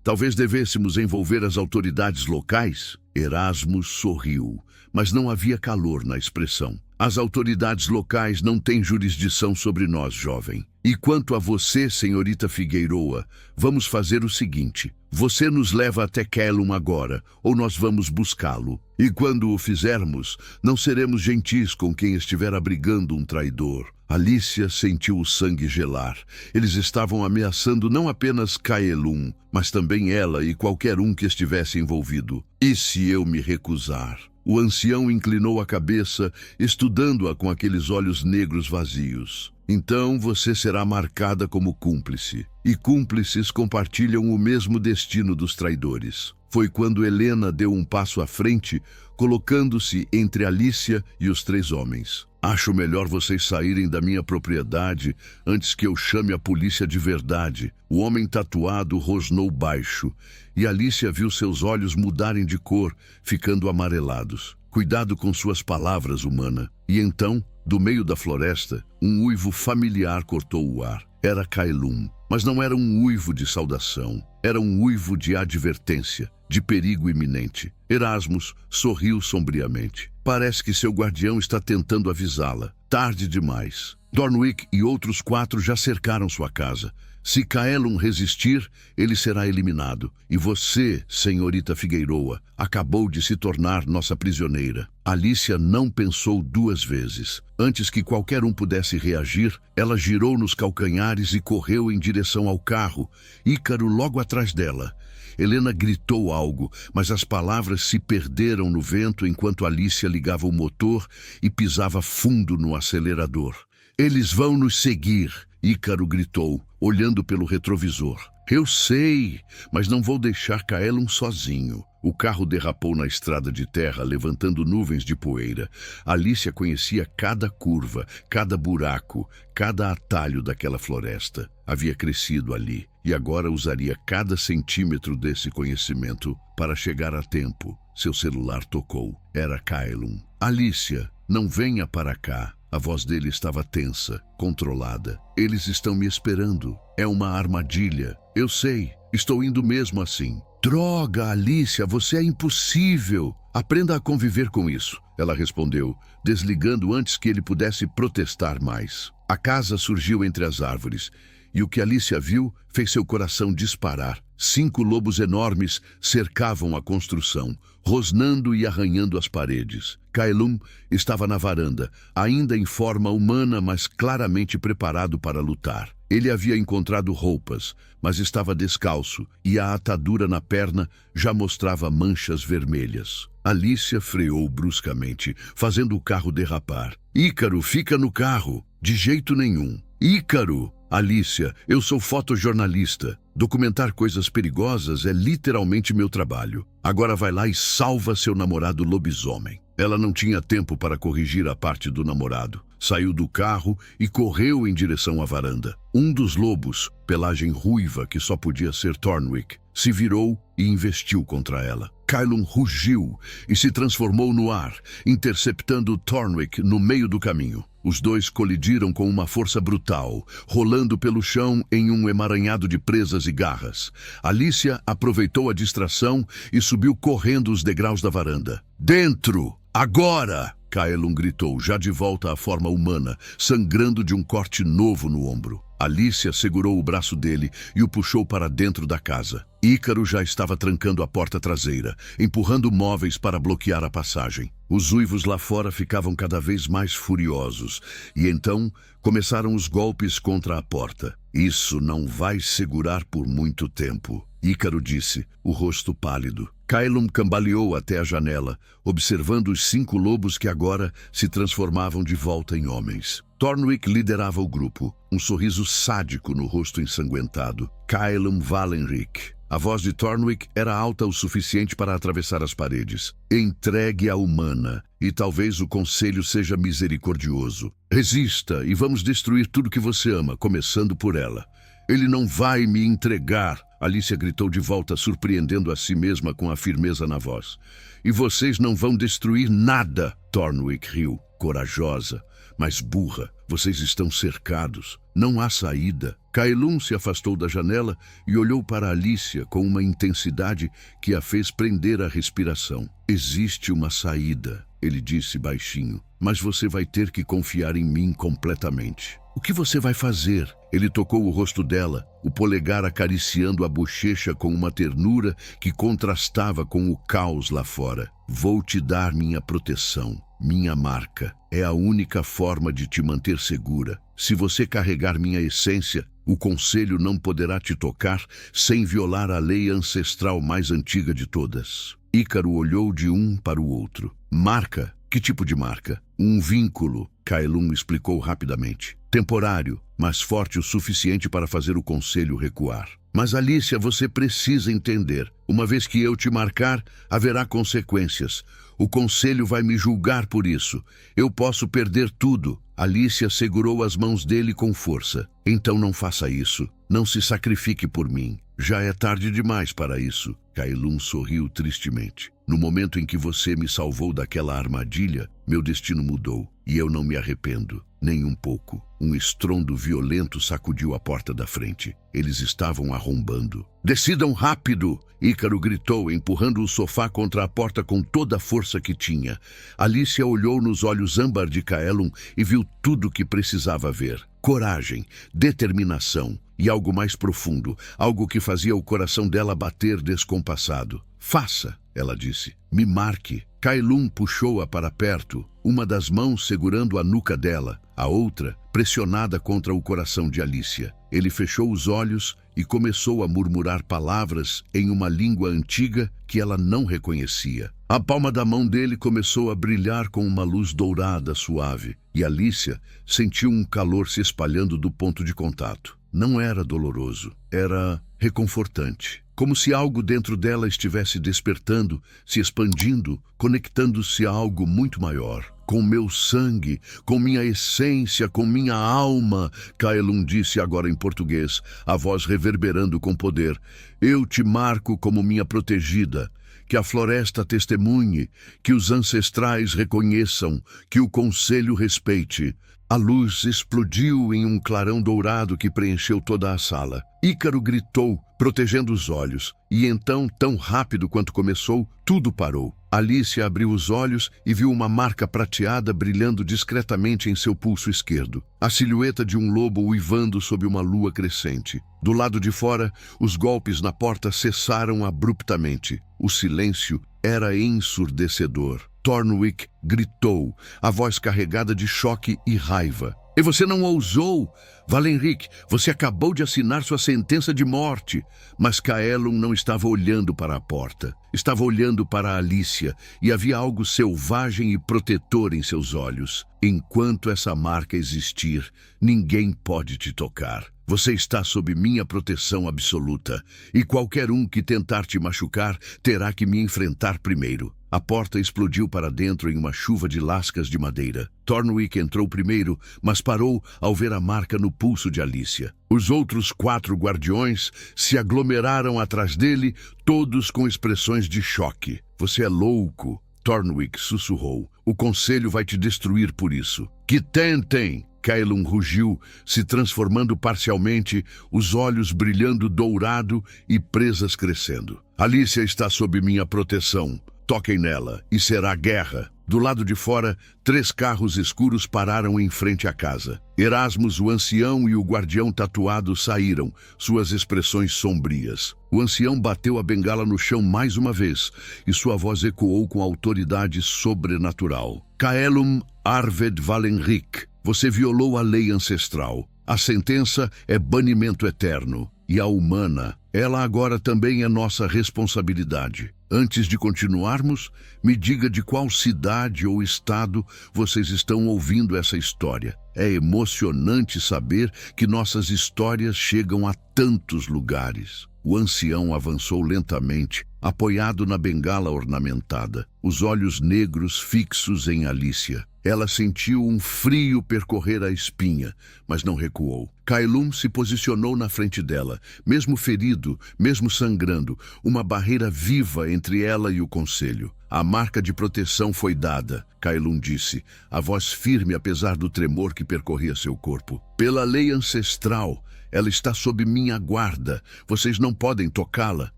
Talvez devêssemos envolver as autoridades locais? Erasmus sorriu, mas não havia calor na expressão. As autoridades locais não têm jurisdição sobre nós, jovem. E quanto a você, senhorita Figueiroa, vamos fazer o seguinte. Você nos leva até Kaelum agora, ou nós vamos buscá-lo. E quando o fizermos, não seremos gentis com quem estiver abrigando um traidor. Alicia sentiu o sangue gelar. Eles estavam ameaçando não apenas Kaelum, mas também ela e qualquer um que estivesse envolvido. E se eu me recusar? O ancião inclinou a cabeça, estudando-a com aqueles olhos negros vazios. Então você será marcada como cúmplice. E cúmplices compartilham o mesmo destino dos traidores. Foi quando Helena deu um passo à frente, colocando-se entre Alicia e os 3 homens. Acho melhor vocês saírem da minha propriedade antes que eu chame a polícia de verdade. O homem tatuado rosnou baixo, e Alicia viu seus olhos mudarem de cor, ficando amarelados. Cuidado com suas palavras, humana. E então, do meio da floresta, um uivo familiar cortou o ar. Era Kaelum, mas não era um uivo de saudação. Era um uivo de advertência, de perigo iminente. Erasmus sorriu sombriamente. Parece que seu guardião está tentando avisá-la. Tarde demais. Thornwick e outros 4 já cercaram sua casa. Se Kaelum resistir, ele será eliminado. E você, senhorita Figueiroa, acabou de se tornar nossa prisioneira. Alicia não pensou 2 vezes. Antes que qualquer um pudesse reagir, ela girou nos calcanhares e correu em direção ao carro. Ícaro logo atrás dela. Helena gritou algo, mas as palavras se perderam no vento enquanto Alicia ligava o motor e pisava fundo no acelerador. Eles vão nos seguir, Ícaro gritou, olhando pelo retrovisor. Eu sei, mas não vou deixar Kaelum sozinho. O carro derrapou na estrada de terra, levantando nuvens de poeira. Alicia conhecia cada curva, cada buraco, cada atalho daquela floresta. Havia crescido ali, e agora usaria cada centímetro desse conhecimento para chegar a tempo. Seu celular tocou. Era Kaelum. Alicia, não venha para cá. A voz dele estava tensa, controlada. Eles estão me esperando. É uma armadilha. Eu sei. Estou indo mesmo assim. Droga, Alicia, você é impossível. Aprenda a conviver com isso, ela respondeu, desligando antes que ele pudesse protestar mais. A casa surgiu entre as árvores, e o que Alicia viu fez seu coração disparar. 5 lobos enormes cercavam a construção, rosnando e arranhando as paredes. Kaelum estava na varanda, ainda em forma humana, mas claramente preparado para lutar. Ele havia encontrado roupas, mas estava descalço, e a atadura na perna já mostrava manchas vermelhas. Alicia freou bruscamente, fazendo o carro derrapar. Ícaro, fica no carro! De jeito nenhum. Ícaro! Alicia, eu sou fotojornalista. Documentar coisas perigosas é literalmente meu trabalho. Agora vai lá e salva seu namorado lobisomem. Ela não tinha tempo para corrigir a parte do namorado. Saiu do carro e correu em direção à varanda. Um dos lobos, pelagem ruiva que só podia ser Thornwick, se virou e investiu contra ela. Kaelum rugiu e se transformou no ar, interceptando Thornwick no meio do caminho. Os dois colidiram com uma força brutal, rolando pelo chão em um emaranhado de presas e garras. Alicia aproveitou a distração e subiu correndo os degraus da varanda. Dentro! Agora! Kaelum gritou, já de volta à forma humana, sangrando de um corte novo no ombro. Alicia segurou o braço dele e o puxou para dentro da casa. Ícaro já estava trancando a porta traseira, empurrando móveis para bloquear a passagem. Os uivos lá fora ficavam cada vez mais furiosos, e então começaram os golpes contra a porta. Isso não vai segurar por muito tempo, Ícaro disse, o rosto pálido. Kaelum cambaleou até a janela, observando os 5 lobos que agora se transformavam de volta em homens. Thornwick liderava o grupo, um sorriso sádico no rosto ensanguentado. Kaelum Valenric. A voz de Thornwick era alta o suficiente para atravessar as paredes. Entregue a humana, e talvez o conselho seja misericordioso. Resista, e vamos destruir tudo que você ama, começando por ela. Ele não vai me entregar, Alicia gritou de volta, surpreendendo a si mesma com a firmeza na voz. E vocês não vão destruir nada, Thornwick riu, corajosa, mas burra. Vocês estão cercados. Não há saída. Kaelum se afastou da janela e olhou para Alicia com uma intensidade que a fez prender a respiração. Existe uma saída, ele disse baixinho, mas você vai ter que confiar em mim completamente. O que você vai fazer? Ele tocou o rosto dela, o polegar acariciando a bochecha com uma ternura que contrastava com o caos lá fora. Vou te dar minha proteção, minha marca. É a única forma de te manter segura. Se você carregar minha essência, o conselho não poderá te tocar sem violar a lei ancestral mais antiga de todas. Ícaro olhou de um para o outro. Marca? Que tipo de marca? Um vínculo, Kaelum explicou rapidamente. temporário, mas forte o suficiente para fazer o conselho recuar. Mas, Alicia, você precisa entender. Uma vez que eu te marcar, haverá consequências. O conselho vai me julgar por isso. Eu posso perder tudo. Alicia segurou as mãos dele com força. Então não faça isso. Não se sacrifique por mim. Já é tarde demais para isso. Kaelum sorriu tristemente. No momento em que você me salvou daquela armadilha, meu destino mudou. E eu não me arrependo, nem um pouco. Um estrondo violento sacudiu a porta da frente. Eles estavam arrombando. Decidam rápido! Ícaro gritou, empurrando o sofá contra a porta com toda a força que tinha. Alicia olhou nos olhos âmbar de Kaelum e viu tudo o que precisava ver. Coragem, determinação e algo mais profundo, algo que fazia o coração dela bater descompassado. Faça, ela disse. Me marque. Kaelum puxou-a para perto, uma das mãos segurando a nuca dela, a outra pressionada contra o coração de Alicia. Ele fechou os olhos e começou a murmurar palavras em uma língua antiga que ela não reconhecia. A palma da mão dele começou a brilhar com uma luz dourada suave, e Alicia sentiu um calor se espalhando do ponto de contato. Não era doloroso, era reconfortante. Como se algo dentro dela estivesse despertando, se expandindo, conectando-se a algo muito maior. Com meu sangue, com minha essência, com minha alma, Kaelum disse agora em português, a voz reverberando com poder. Eu te marco como minha protegida. Que a floresta testemunhe, que os ancestrais reconheçam, que o conselho respeite. A luz explodiu em um clarão dourado que preencheu toda a sala. Ícaro gritou, protegendo os olhos, e então, tão rápido quanto começou, tudo parou. Alicia abriu os olhos e viu uma marca prateada brilhando discretamente em seu pulso esquerdo. A silhueta de um lobo uivando sob uma lua crescente. Do lado de fora, os golpes na porta cessaram abruptamente. O silêncio era ensurdecedor. Thornwick gritou, a voz carregada de choque e raiva. E você não ousou? Valenric, você acabou de assinar sua sentença de morte. Mas Kaelum não estava olhando para a porta. Estava olhando para Alicia e havia algo selvagem e protetor em seus olhos. Enquanto essa marca existir, ninguém pode te tocar. Você está sob minha proteção absoluta, e qualquer um que tentar te machucar terá que me enfrentar primeiro. A porta explodiu para dentro em uma chuva de lascas de madeira. Thornwick entrou primeiro, mas parou ao ver a marca no pulso de Alicia. Os outros 4 guardiões se aglomeraram atrás dele, todos com expressões de choque. Você é louco, Thornwick sussurrou. O conselho vai te destruir por isso. Que tentem! Kaelum rugiu, se transformando parcialmente, os olhos brilhando dourado e presas crescendo. Alicia está sob minha proteção. Toquem nela, e será guerra. Do lado de fora, 3 carros escuros pararam em frente à casa. Erasmus, o ancião e o guardião tatuado saíram, suas expressões sombrias. O ancião bateu a bengala no chão mais uma vez, e sua voz ecoou com autoridade sobrenatural. Kaelum Arved Valenric, você violou a lei ancestral. A sentença é banimento eterno. E a humana, ela agora também é nossa responsabilidade. Antes de continuarmos, me diga de qual cidade ou estado vocês estão ouvindo essa história. É emocionante saber que nossas histórias chegam a tantos lugares. O ancião avançou lentamente, apoiado na bengala ornamentada, os olhos negros fixos em Alicia. Ela sentiu um frio percorrer a espinha, mas não recuou. Kaelum se posicionou na frente dela, mesmo ferido, mesmo sangrando, uma barreira viva entre ela e o conselho. A marca de proteção foi dada, Kaelum disse, a voz firme apesar do tremor que percorria seu corpo. Pela lei ancestral, ela está sob minha guarda. Vocês não podem tocá-la.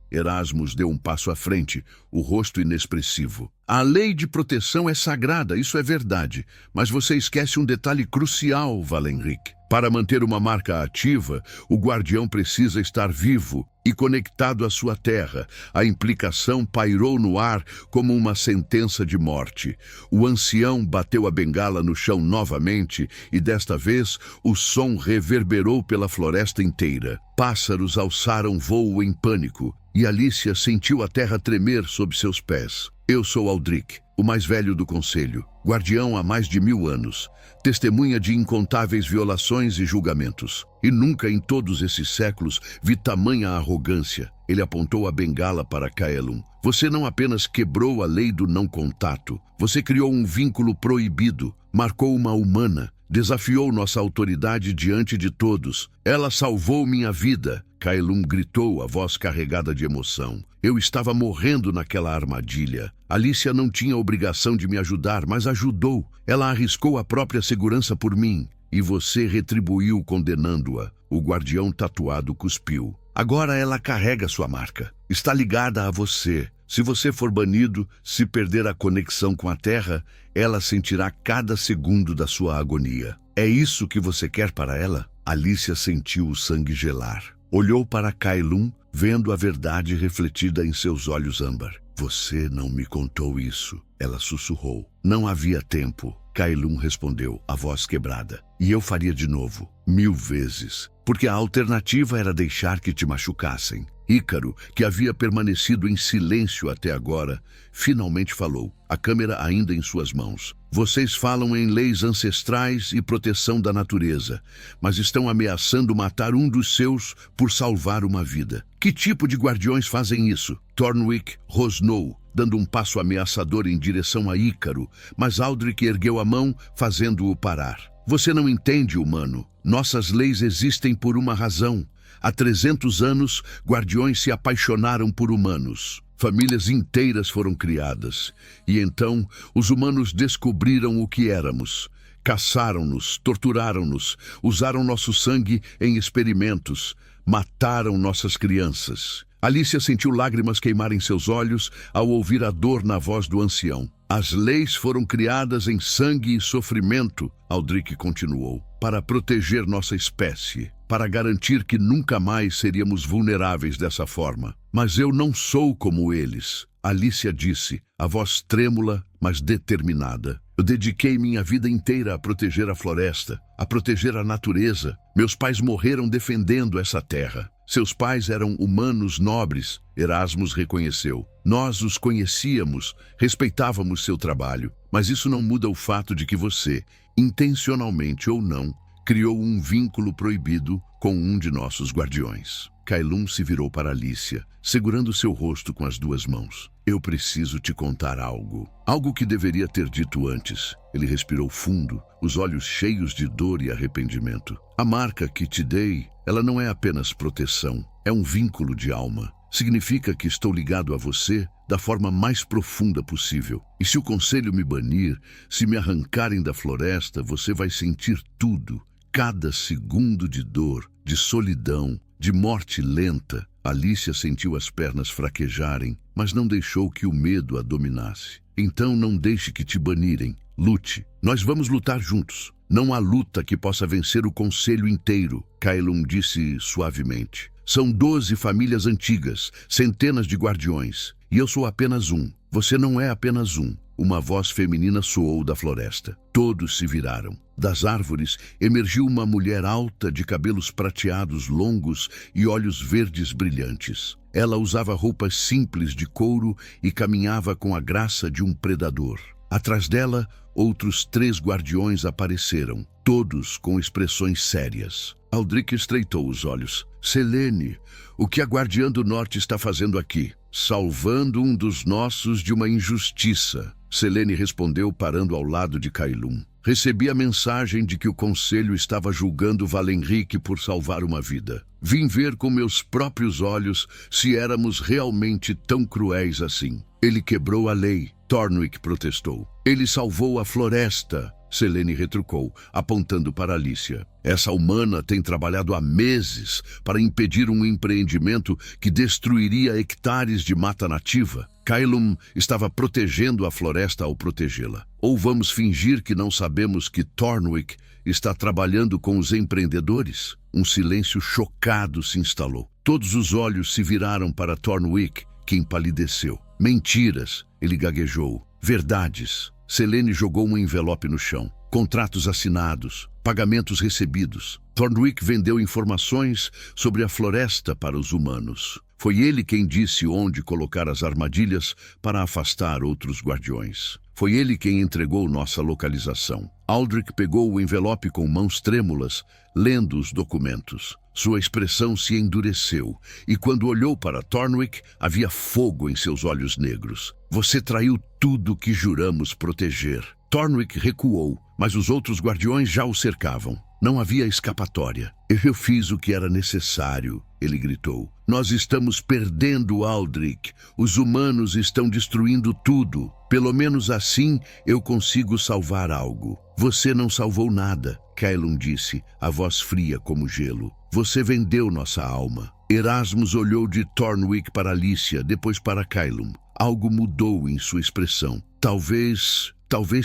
Erasmus deu um passo à frente, o rosto inexpressivo. A lei de proteção é sagrada, isso é verdade. Mas você esquece um detalhe crucial, Valenric. Para manter uma marca ativa, o guardião precisa estar vivo e conectado à sua terra. A implicação pairou no ar como uma sentença de morte. O ancião bateu a bengala no chão novamente e, desta vez, o som reverberou pela floresta inteira. Pássaros alçaram voo em pânico e Alicia sentiu a terra tremer sob seus pés. Eu sou Aldric, o mais velho do conselho. guardião há mais de 1000 anos, testemunha de incontáveis violações e julgamentos. E nunca em todos esses séculos vi tamanha arrogância. Ele apontou a bengala para Kaelum. Você não apenas quebrou a lei do não contato, você criou um vínculo proibido, marcou uma humana, desafiou nossa autoridade diante de todos. Ela salvou minha vida. Kaelum gritou, a voz carregada de emoção. Eu estava morrendo naquela armadilha. Alicia não tinha obrigação de me ajudar, mas ajudou. Ela arriscou a própria segurança por mim. E você retribuiu condenando-a. O guardião tatuado cuspiu. Agora ela carrega sua marca. Está ligada a você. Se você for banido, se perder a conexão com a Terra, ela sentirá cada segundo da sua agonia. É isso que você quer para ela? Alicia sentiu o sangue gelar. Olhou para Kaelum, vendo a verdade refletida em seus olhos âmbar. Você não me contou isso, ela sussurrou. Não havia tempo. Kaelum respondeu, a voz quebrada. E eu faria de novo, 1000 vezes. Porque a alternativa era deixar que te machucassem. Ícaro, que havia permanecido em silêncio até agora, finalmente falou, a câmera ainda em suas mãos. Vocês falam em leis ancestrais e proteção da natureza, mas estão ameaçando matar um dos seus por salvar uma vida. Que tipo de guardiões fazem isso? Thornwick rosnou, dando um passo ameaçador em direção a Ícaro, mas Aldrich ergueu a mão, fazendo-o parar. Você não entende, humano. Nossas leis existem por uma razão. Há 300 anos, guardiões se apaixonaram por humanos. Famílias inteiras foram criadas. E então, os humanos descobriram o que éramos. Caçaram-nos, torturaram-nos, usaram nosso sangue em experimentos, mataram nossas crianças. Alicia sentiu lágrimas queimarem seus olhos ao ouvir a dor na voz do ancião. As leis foram criadas em sangue e sofrimento, Aldrich continuou, para proteger nossa espécie, para garantir que nunca mais seríamos vulneráveis dessa forma. Mas eu não sou como eles, Alicia disse, a voz trêmula, mas determinada. Eu dediquei minha vida inteira a proteger a floresta, a proteger a natureza. Meus pais morreram defendendo essa terra. Seus pais eram humanos nobres, Erasmus reconheceu. Nós os conhecíamos, respeitávamos seu trabalho, mas isso não muda o fato de que você, intencionalmente ou não, criou um vínculo proibido com um de nossos guardiões. Kaelum se virou para Alicia, segurando seu rosto com as duas mãos. Eu preciso te contar algo. Algo que deveria ter dito antes. Ele respirou fundo, os olhos cheios de dor e arrependimento. A marca que te dei, ela não é apenas proteção, é um vínculo de alma. Significa que estou ligado a você da forma mais profunda possível. E se o conselho me banir, se me arrancarem da floresta, você vai sentir tudo. Cada segundo de dor, de solidão, de morte lenta. Alicia sentiu as pernas fraquejarem, mas não deixou que o medo a dominasse. Então não deixe que te banirem. Lute. Nós vamos lutar juntos. Não há luta que possa vencer o conselho inteiro, Kaelum disse suavemente. São 12 famílias antigas, centenas de guardiões. E eu sou apenas um. Você não é apenas um. Uma voz feminina soou da floresta. Todos se viraram. Das árvores emergiu uma mulher alta de cabelos prateados longos e olhos verdes brilhantes. Ela usava roupas simples de couro e caminhava com a graça de um predador. Atrás dela, outros 3 guardiões apareceram, todos com expressões sérias. Aldrich estreitou os olhos. Selene, o que a Guardiã do Norte está fazendo aqui? Salvando um dos nossos de uma injustiça. Selene respondeu parando ao lado de Kaelum. Recebi a mensagem de que o conselho estava julgando Valenrique por salvar uma vida. Vim ver com meus próprios olhos se éramos realmente tão cruéis assim. Ele quebrou a lei, Thornwick protestou. Ele salvou a floresta, Selene retrucou, apontando para Alicia. Essa humana tem trabalhado há meses para impedir um empreendimento que destruiria hectares de mata nativa. Kaelum estava protegendo a floresta ao protegê-la. Ou vamos fingir que não sabemos que Thornwick está trabalhando com os empreendedores? Um silêncio chocado se instalou. Todos os olhos se viraram para Thornwick, que empalideceu. Mentiras, ele gaguejou. Verdades. Selene jogou um envelope no chão. Contratos assinados, pagamentos recebidos. Thornwick vendeu informações sobre a floresta para os humanos. Foi ele quem disse onde colocar as armadilhas para afastar outros guardiões. Foi ele quem entregou nossa localização. Aldrich pegou o envelope com mãos trêmulas, lendo os documentos. Sua expressão se endureceu, e quando olhou para Thornwick, havia fogo em seus olhos negros. Você traiu tudo que juramos proteger. Thornwick recuou, mas os outros guardiões já o cercavam. Não havia escapatória. Eu fiz o que era necessário, ele gritou. Nós estamos perdendo Aldrich. Os humanos estão destruindo tudo. Pelo menos assim eu consigo salvar algo. Você não salvou nada, Kaelum disse, a voz fria como gelo. Você vendeu nossa alma. Erasmus olhou de Thornwick para Alicia, depois para Kaelum. Algo mudou em sua expressão. Talvez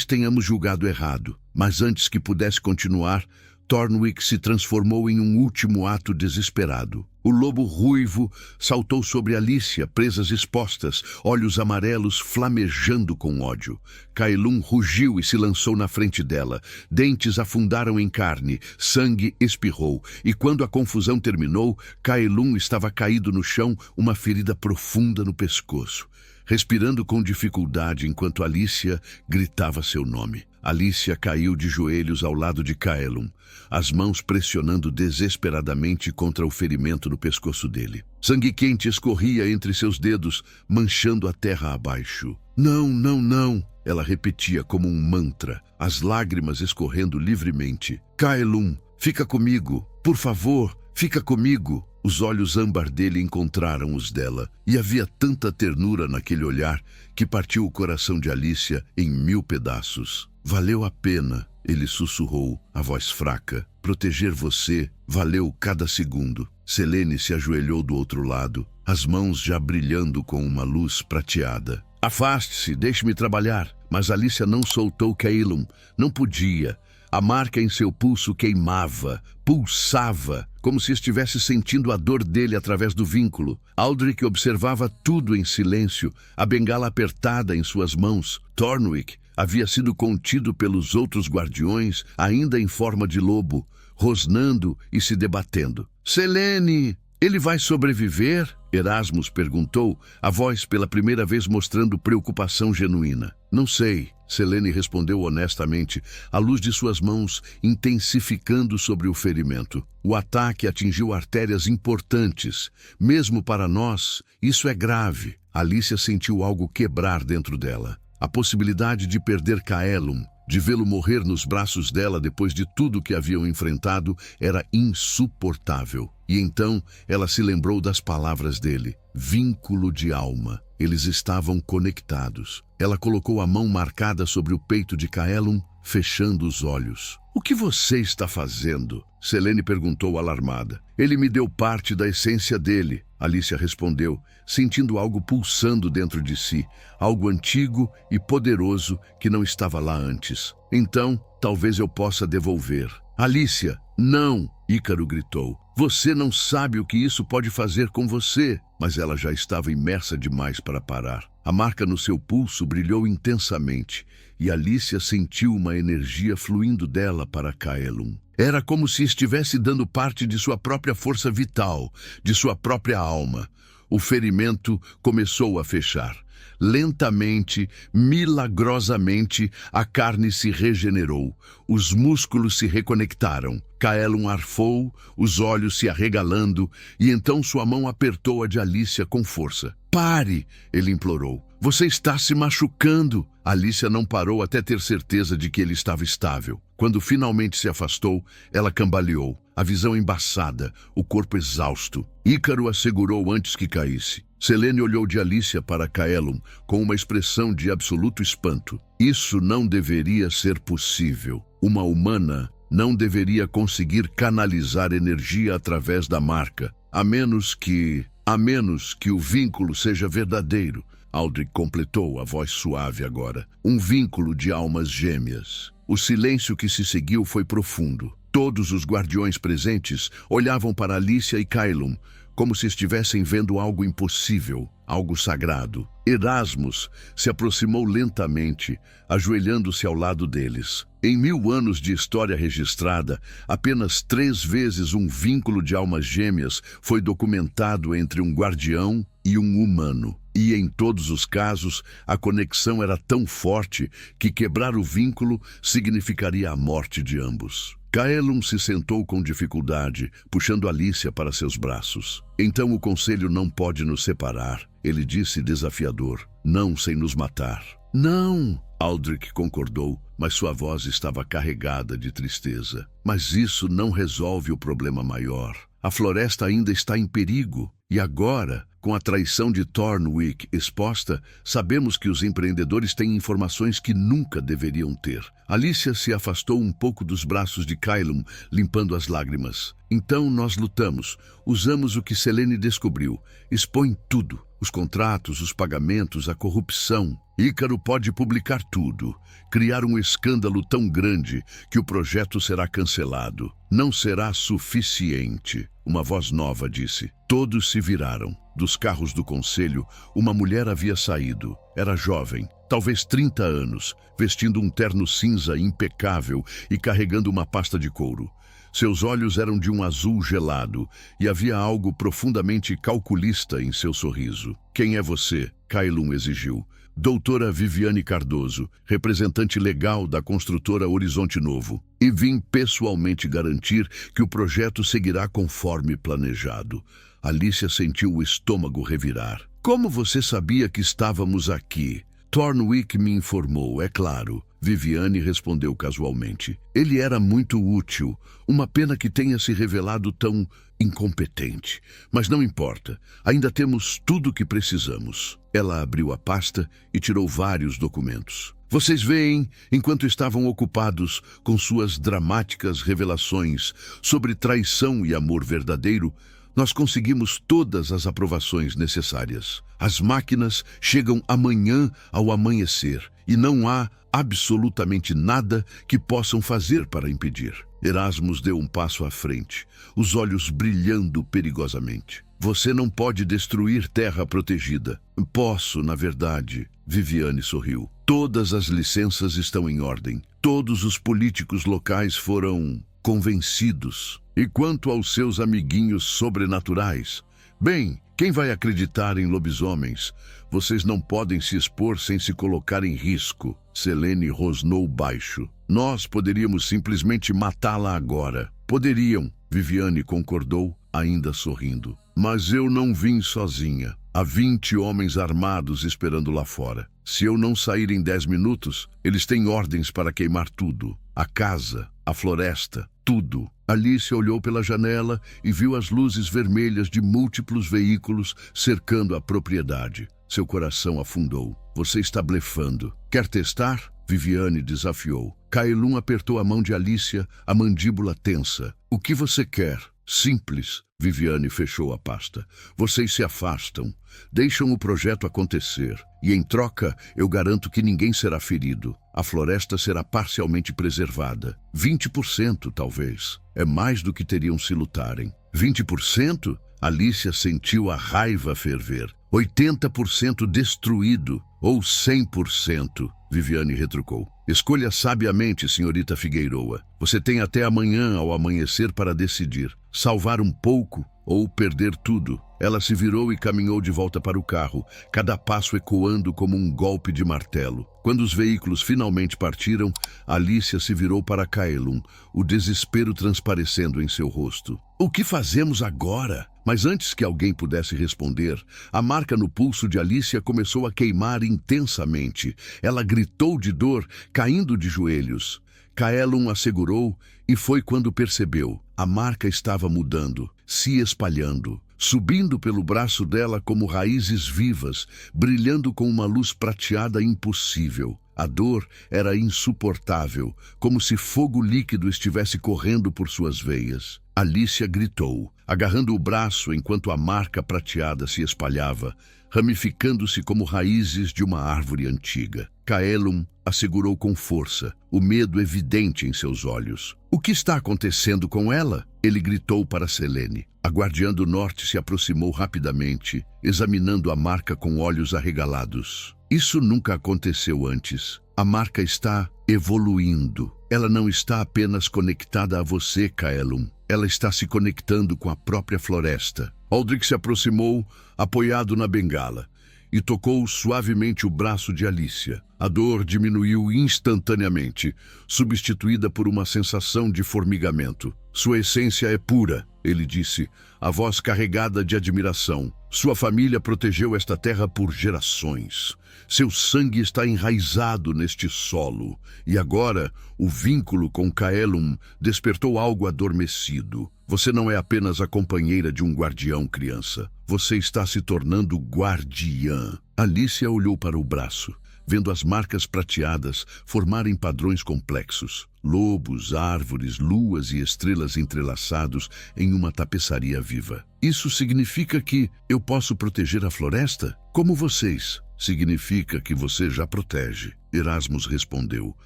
tenhamos julgado errado, mas antes que pudesse continuar, Thornwick se transformou em um último ato desesperado. O lobo ruivo saltou sobre Alicia, presas expostas, olhos amarelos flamejando com ódio. Kaelum rugiu e se lançou na frente dela. Dentes afundaram em carne, sangue espirrou, e quando a confusão terminou, Kaelum estava caído no chão, uma ferida profunda no pescoço, respirando com dificuldade enquanto Alicia gritava seu nome. Alicia caiu de joelhos ao lado de Kaelum, as mãos pressionando desesperadamente contra o ferimento no pescoço dele. Sangue quente escorria entre seus dedos, manchando a terra abaixo. Não, não, não, ela repetia como um mantra, as lágrimas escorrendo livremente. Kaelum, fica comigo, por favor, fica comigo. Os olhos âmbar dele encontraram os dela, e havia tanta ternura naquele olhar que partiu o coração de Alicia em 1000 pedaços. Valeu a pena, ele sussurrou, a voz fraca. Proteger você valeu cada segundo. Selene se ajoelhou do outro lado, as mãos já brilhando com uma luz prateada. Afaste-se, deixe-me trabalhar. Mas Alicia não soltou Kaelum. Não podia. A marca em seu pulso queimava, pulsava, como se estivesse sentindo a dor dele através do vínculo. Aldrich observava tudo em silêncio, a bengala apertada em suas mãos. Thornwick havia sido contido pelos outros guardiões, ainda em forma de lobo, rosnando e se debatendo. Selene, ele vai sobreviver? Erasmus perguntou, a voz pela primeira vez mostrando preocupação genuína. Não sei, Selene respondeu honestamente, a luz de suas mãos intensificando sobre o ferimento. O ataque atingiu artérias importantes. Mesmo para nós, isso é grave. Alicia sentiu algo quebrar dentro dela. A possibilidade de perder Kaelum, de vê-lo morrer nos braços dela depois de tudo que haviam enfrentado, era insuportável. E então ela se lembrou das palavras dele. Vínculo de alma. Eles estavam conectados. Ela colocou a mão marcada sobre o peito de Kaelum, fechando os olhos. O que você está fazendo? Selene perguntou alarmada. Ele me deu parte da essência dele, Alicia respondeu, sentindo algo pulsando dentro de si, algo antigo e poderoso que não estava lá antes. Então, talvez eu possa devolver. Alicia, não! Ícaro gritou. Você não sabe o que isso pode fazer com você. Mas ela já estava imersa demais para parar. A marca no seu pulso brilhou intensamente e Alicia sentiu uma energia fluindo dela para Kaelum. Era como se estivesse dando parte de sua própria força vital, de sua própria alma. O ferimento começou a fechar. Lentamente, milagrosamente, a carne se regenerou. Os músculos se reconectaram. Kaelum arfou, os olhos se arregalando, e então sua mão apertou a de Alicia com força. Pare! Ele implorou. Você está se machucando! Alicia não parou até ter certeza de que ele estava estável. Quando finalmente se afastou, ela cambaleou, a visão embaçada, o corpo exausto. Ícaro a segurou antes que caísse. Selene olhou de Alicia para Kaelum com uma expressão de absoluto espanto. Isso não deveria ser possível. Uma humana não deveria conseguir canalizar energia através da marca, a menos que o vínculo seja verdadeiro. Aldrich completou, a voz suave agora. Um vínculo de almas gêmeas. O silêncio que se seguiu foi profundo. Todos os guardiões presentes olhavam para Alicia e Kaelum, como se estivessem vendo algo impossível, algo sagrado. Erasmus se aproximou lentamente, ajoelhando-se ao lado deles. Em 1000 anos de história registrada, apenas 3 vezes um vínculo de almas gêmeas foi documentado entre um guardião e um humano. E em todos os casos, a conexão era tão forte que quebrar o vínculo significaria a morte de ambos. Caelum se sentou com dificuldade, puxando Alicia para seus braços. Então o conselho não pode nos separar, ele disse desafiador. Não sem nos matar. Não! Aldrich concordou, mas sua voz estava carregada de tristeza. Mas isso não resolve o problema maior. A floresta ainda está em perigo. E agora, com a traição de Thornwick exposta, sabemos que os empreendedores têm informações que nunca deveriam ter. Alicia se afastou um pouco dos braços de Caelum, limpando as lágrimas. Então nós lutamos. Usamos o que Selene descobriu. Expõe tudo. Os contratos, os pagamentos, a corrupção. Ícaro pode publicar tudo. Criar um escândalo tão grande que o projeto será cancelado. Não será suficiente. Uma voz nova disse. Todos se viraram. Dos carros do conselho, uma mulher havia saído. Era jovem, talvez 30 anos, vestindo um terno cinza impecável e carregando uma pasta de couro. Seus olhos eram de um azul gelado e havia algo profundamente calculista em seu sorriso. Quem é você? Caelum exigiu. Doutora Viviane Cardoso, representante legal da construtora Horizonte Novo. E vim pessoalmente garantir que o projeto seguirá conforme planejado. Alicia sentiu o estômago revirar. Como você sabia que estávamos aqui? Thornwick me informou, é claro. Viviane respondeu casualmente. Ele era muito útil. Uma pena que tenha se revelado tão incompetente. Mas não importa. Ainda temos tudo o que precisamos. Ela abriu a pasta e tirou vários documentos. Vocês veem, enquanto estavam ocupados com suas dramáticas revelações sobre traição e amor verdadeiro, nós conseguimos todas as aprovações necessárias. As máquinas chegam amanhã ao amanhecer e não há absolutamente nada que possam fazer para impedir. Erasmus deu um passo à frente, os olhos brilhando perigosamente. Você não pode destruir terra protegida. Posso, na verdade. Viviane sorriu. Todas as licenças estão em ordem. Todos os políticos locais foram convencidos. E quanto aos seus amiguinhos sobrenaturais? Bem, quem vai acreditar em lobisomens? Vocês não podem se expor sem se colocar em risco. Selene rosnou baixo. Nós poderíamos simplesmente matá-la agora. Poderiam, Viviane concordou, ainda sorrindo. Mas eu não vim sozinha. Há 20 homens armados esperando lá fora. Se eu não sair em 10 minutos, eles têm ordens para queimar tudo. A casa, a floresta, tudo. Alice olhou pela janela e viu as luzes vermelhas de múltiplos veículos cercando a propriedade. Seu coração afundou. Você está blefando. Quer testar? Viviane desafiou. Caelum apertou a mão de Alicia, a mandíbula tensa. O que você quer? Simples. Viviane fechou a pasta. Vocês se afastam. Deixam o projeto acontecer. E em troca, eu garanto que ninguém será ferido. A floresta será parcialmente preservada. 20%, talvez. É mais do que teriam se lutarem. 20%? Alicia sentiu a raiva ferver. 80% destruído. Ou 100%. Viviane retrucou. Escolha sabiamente, senhorita Figueiroa. Você tem até amanhã ao amanhecer para decidir. Salvar um pouco ou perder tudo. Ela se virou e caminhou de volta para o carro, cada passo ecoando como um golpe de martelo. Quando os veículos finalmente partiram, Alicia se virou para Caelum, o desespero transparecendo em seu rosto. O que fazemos agora? Mas antes que alguém pudesse responder, a marca no pulso de Alicia começou a queimar intensamente. Ela gritou de dor, caindo de joelhos. Caelum a segurou e foi quando percebeu. A marca estava mudando, se espalhando, subindo pelo braço dela como raízes vivas, brilhando com uma luz prateada impossível. A dor era insuportável, como se fogo líquido estivesse correndo por suas veias. Alicia gritou, agarrando o braço enquanto a marca prateada se espalhava, ramificando-se como raízes de uma árvore antiga. Caelum a segurou com força, o medo evidente em seus olhos. O que está acontecendo com ela? Ele gritou para Selene. A guardiã do norte se aproximou rapidamente, examinando a marca com olhos arregalados. Isso nunca aconteceu antes. A marca está evoluindo. Ela não está apenas conectada a você, Kaelum. Ela está se conectando com a própria floresta. Aldrich se aproximou, apoiado na bengala, e tocou suavemente o braço de Alicia. A dor diminuiu instantaneamente, substituída por uma sensação de formigamento. Sua essência é pura, ele disse, a voz carregada de admiração. Sua família protegeu esta terra por gerações. Seu sangue está enraizado neste solo, e agora o vínculo com Kaelum despertou algo adormecido. Você não é apenas a companheira de um guardião, criança. Você está se tornando guardiã. Alicia olhou para o braço, vendo as marcas prateadas formarem padrões complexos. Lobos, árvores, luas e estrelas entrelaçados em uma tapeçaria viva. Isso significa que eu posso proteger a floresta? Como vocês? Significa que você já protege. Erasmus respondeu,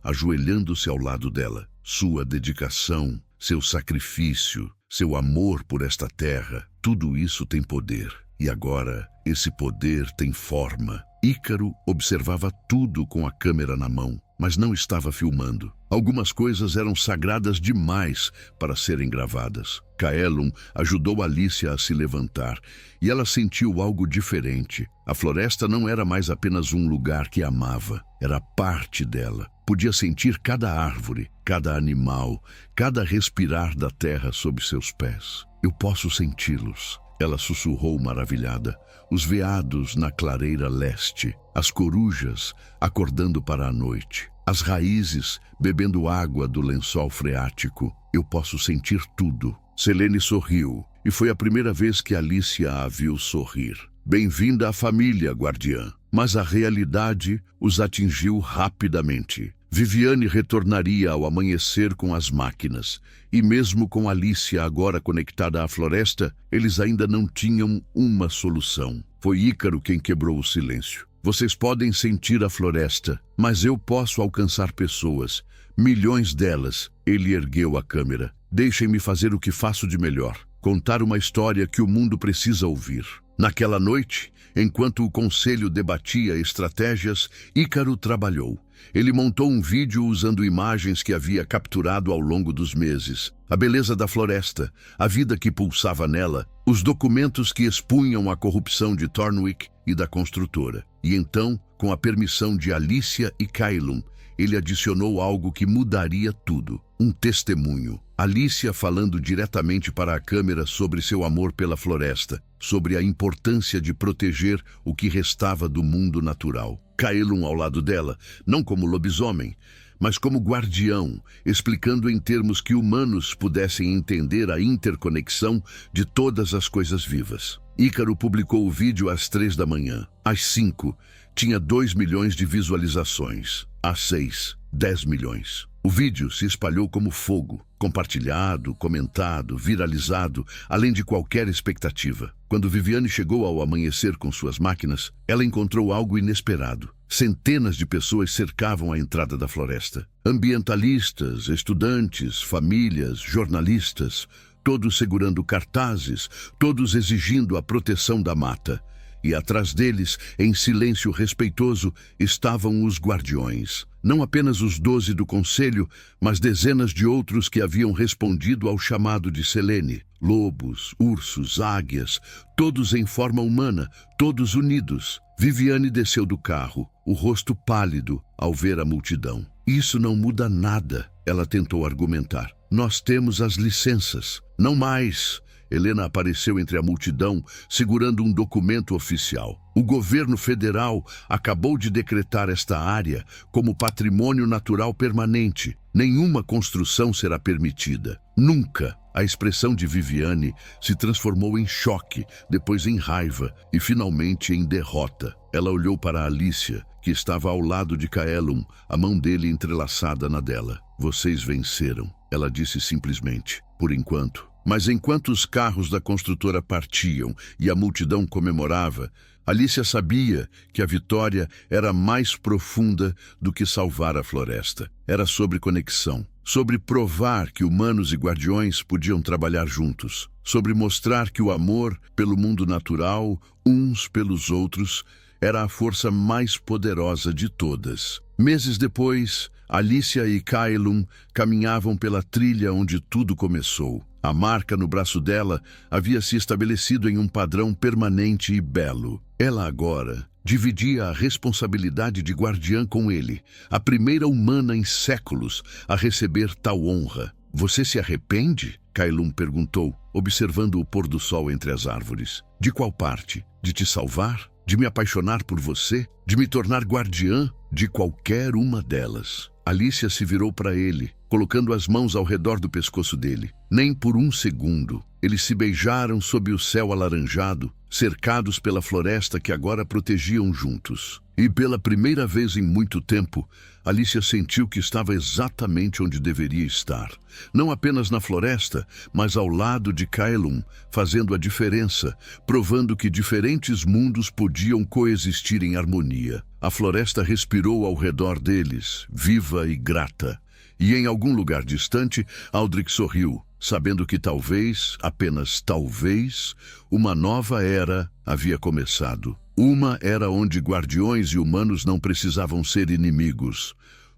ajoelhando-se ao lado dela. Sua dedicação, seu sacrifício, seu amor por esta terra, tudo isso tem poder. E agora, esse poder tem forma. Ícaro observava tudo com a câmera na mão, mas não estava filmando. Algumas coisas eram sagradas demais para serem gravadas. Kaelum ajudou Alicia a se levantar, e ela sentiu algo diferente. A floresta não era mais apenas um lugar que amava, era parte dela. Podia sentir cada árvore, cada animal, cada respirar da terra sob seus pés. Eu posso senti-los. Ela sussurrou maravilhada. Os veados na clareira leste, as corujas acordando para a noite, as raízes bebendo água do lençol freático. Eu posso sentir tudo. Selene sorriu, e foi a primeira vez que Alicia a viu sorrir. Bem-vinda à família, guardiã. Mas a realidade os atingiu rapidamente. Viviane retornaria ao amanhecer com as máquinas, e mesmo com Alicia agora conectada à floresta, eles ainda não tinham uma solução. Foi Ícaro quem quebrou o silêncio. Vocês podem sentir a floresta, mas eu posso alcançar pessoas, milhões delas. Ele ergueu a câmera. Deixem-me fazer o que faço de melhor, contar uma história que o mundo precisa ouvir. Naquela noite, enquanto o conselho debatia estratégias, Ícaro trabalhou. Ele montou um vídeo usando imagens que havia capturado ao longo dos meses. A beleza da floresta, a vida que pulsava nela, os documentos que expunham a corrupção de Thornwick e da construtora. E então, com a permissão de Alicia e Kaelum, ele adicionou algo que mudaria tudo. Um testemunho. Alicia falando diretamente para a câmera sobre seu amor pela floresta, sobre a importância de proteger o que restava do mundo natural. Kaelum ao lado dela, não como lobisomem, mas como guardião, explicando em termos que humanos pudessem entender a interconexão de todas as coisas vivas. Ícaro publicou o vídeo às 3 da manhã. Às 5, tinha 2 milhões de visualizações. Às 6, 10 milhões. O vídeo se espalhou como fogo, compartilhado, comentado, viralizado, além de qualquer expectativa. Quando Viviane chegou ao amanhecer com suas máquinas, ela encontrou algo inesperado. Centenas de pessoas cercavam a entrada da floresta. Ambientalistas, estudantes, famílias, jornalistas, todos segurando cartazes, todos exigindo a proteção da mata. E atrás deles, em silêncio respeitoso, estavam os guardiões. Não apenas os 12 do conselho, mas dezenas de outros que haviam respondido ao chamado de Selene. Lobos, ursos, águias, todos em forma humana, todos unidos. Viviane desceu do carro, o rosto pálido ao ver a multidão. Isso não muda nada, ela tentou argumentar. Nós temos as licenças. Não mais. Helena apareceu entre a multidão, segurando um documento oficial. O governo federal acabou de decretar esta área como patrimônio natural permanente. Nenhuma construção será permitida. Nunca. A expressão de Viviane se transformou em choque, depois em raiva e finalmente em derrota. Ela olhou para Alicia, que estava ao lado de Kaelum, a mão dele entrelaçada na dela. Vocês venceram, ela disse simplesmente, por enquanto. Mas enquanto os carros da construtora partiam e a multidão comemorava, Alicia sabia que a vitória era mais profunda do que salvar a floresta. Era sobre conexão, sobre provar que humanos e guardiões podiam trabalhar juntos, sobre mostrar que o amor pelo mundo natural, uns pelos outros, era a força mais poderosa de todas. Meses depois, Alicia e Kaelum caminhavam pela trilha onde tudo começou. A marca no braço dela havia se estabelecido em um padrão permanente e belo. Ela agora dividia a responsabilidade de guardiã com ele, a primeira humana em séculos a receber tal honra. Você se arrepende? Kaelum perguntou, observando o pôr do sol entre as árvores. De qual parte? De te salvar? De me apaixonar por você? De me tornar guardiã? De qualquer uma delas. Alicia se virou para ele, colocando as mãos ao redor do pescoço dele. Nem por um segundo. Eles se beijaram sob o céu alaranjado, cercados pela floresta que agora protegiam juntos. E pela primeira vez em muito tempo, Alicia sentiu que estava exatamente onde deveria estar. Não apenas na floresta, mas ao lado de Kaelum, fazendo a diferença, provando que diferentes mundos podiam coexistir em harmonia. A floresta respirou ao redor deles, viva e grata. E em algum lugar distante, Aldrich sorriu, sabendo que talvez, apenas talvez, uma nova era havia começado. Uma era onde guardiões e humanos não precisavam ser inimigos,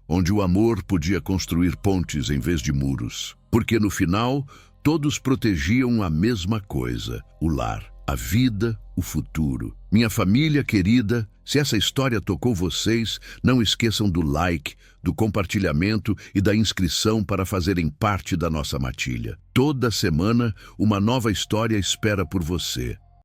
onde o amor podia construir pontes em vez de muros. Porque no final, todos protegiam a mesma coisa, o lar, a vida, o futuro. Minha família querida, se essa história tocou vocês, não esqueçam do like, do compartilhamento e da inscrição para fazerem parte da nossa matilha. Toda semana, uma nova história espera por você.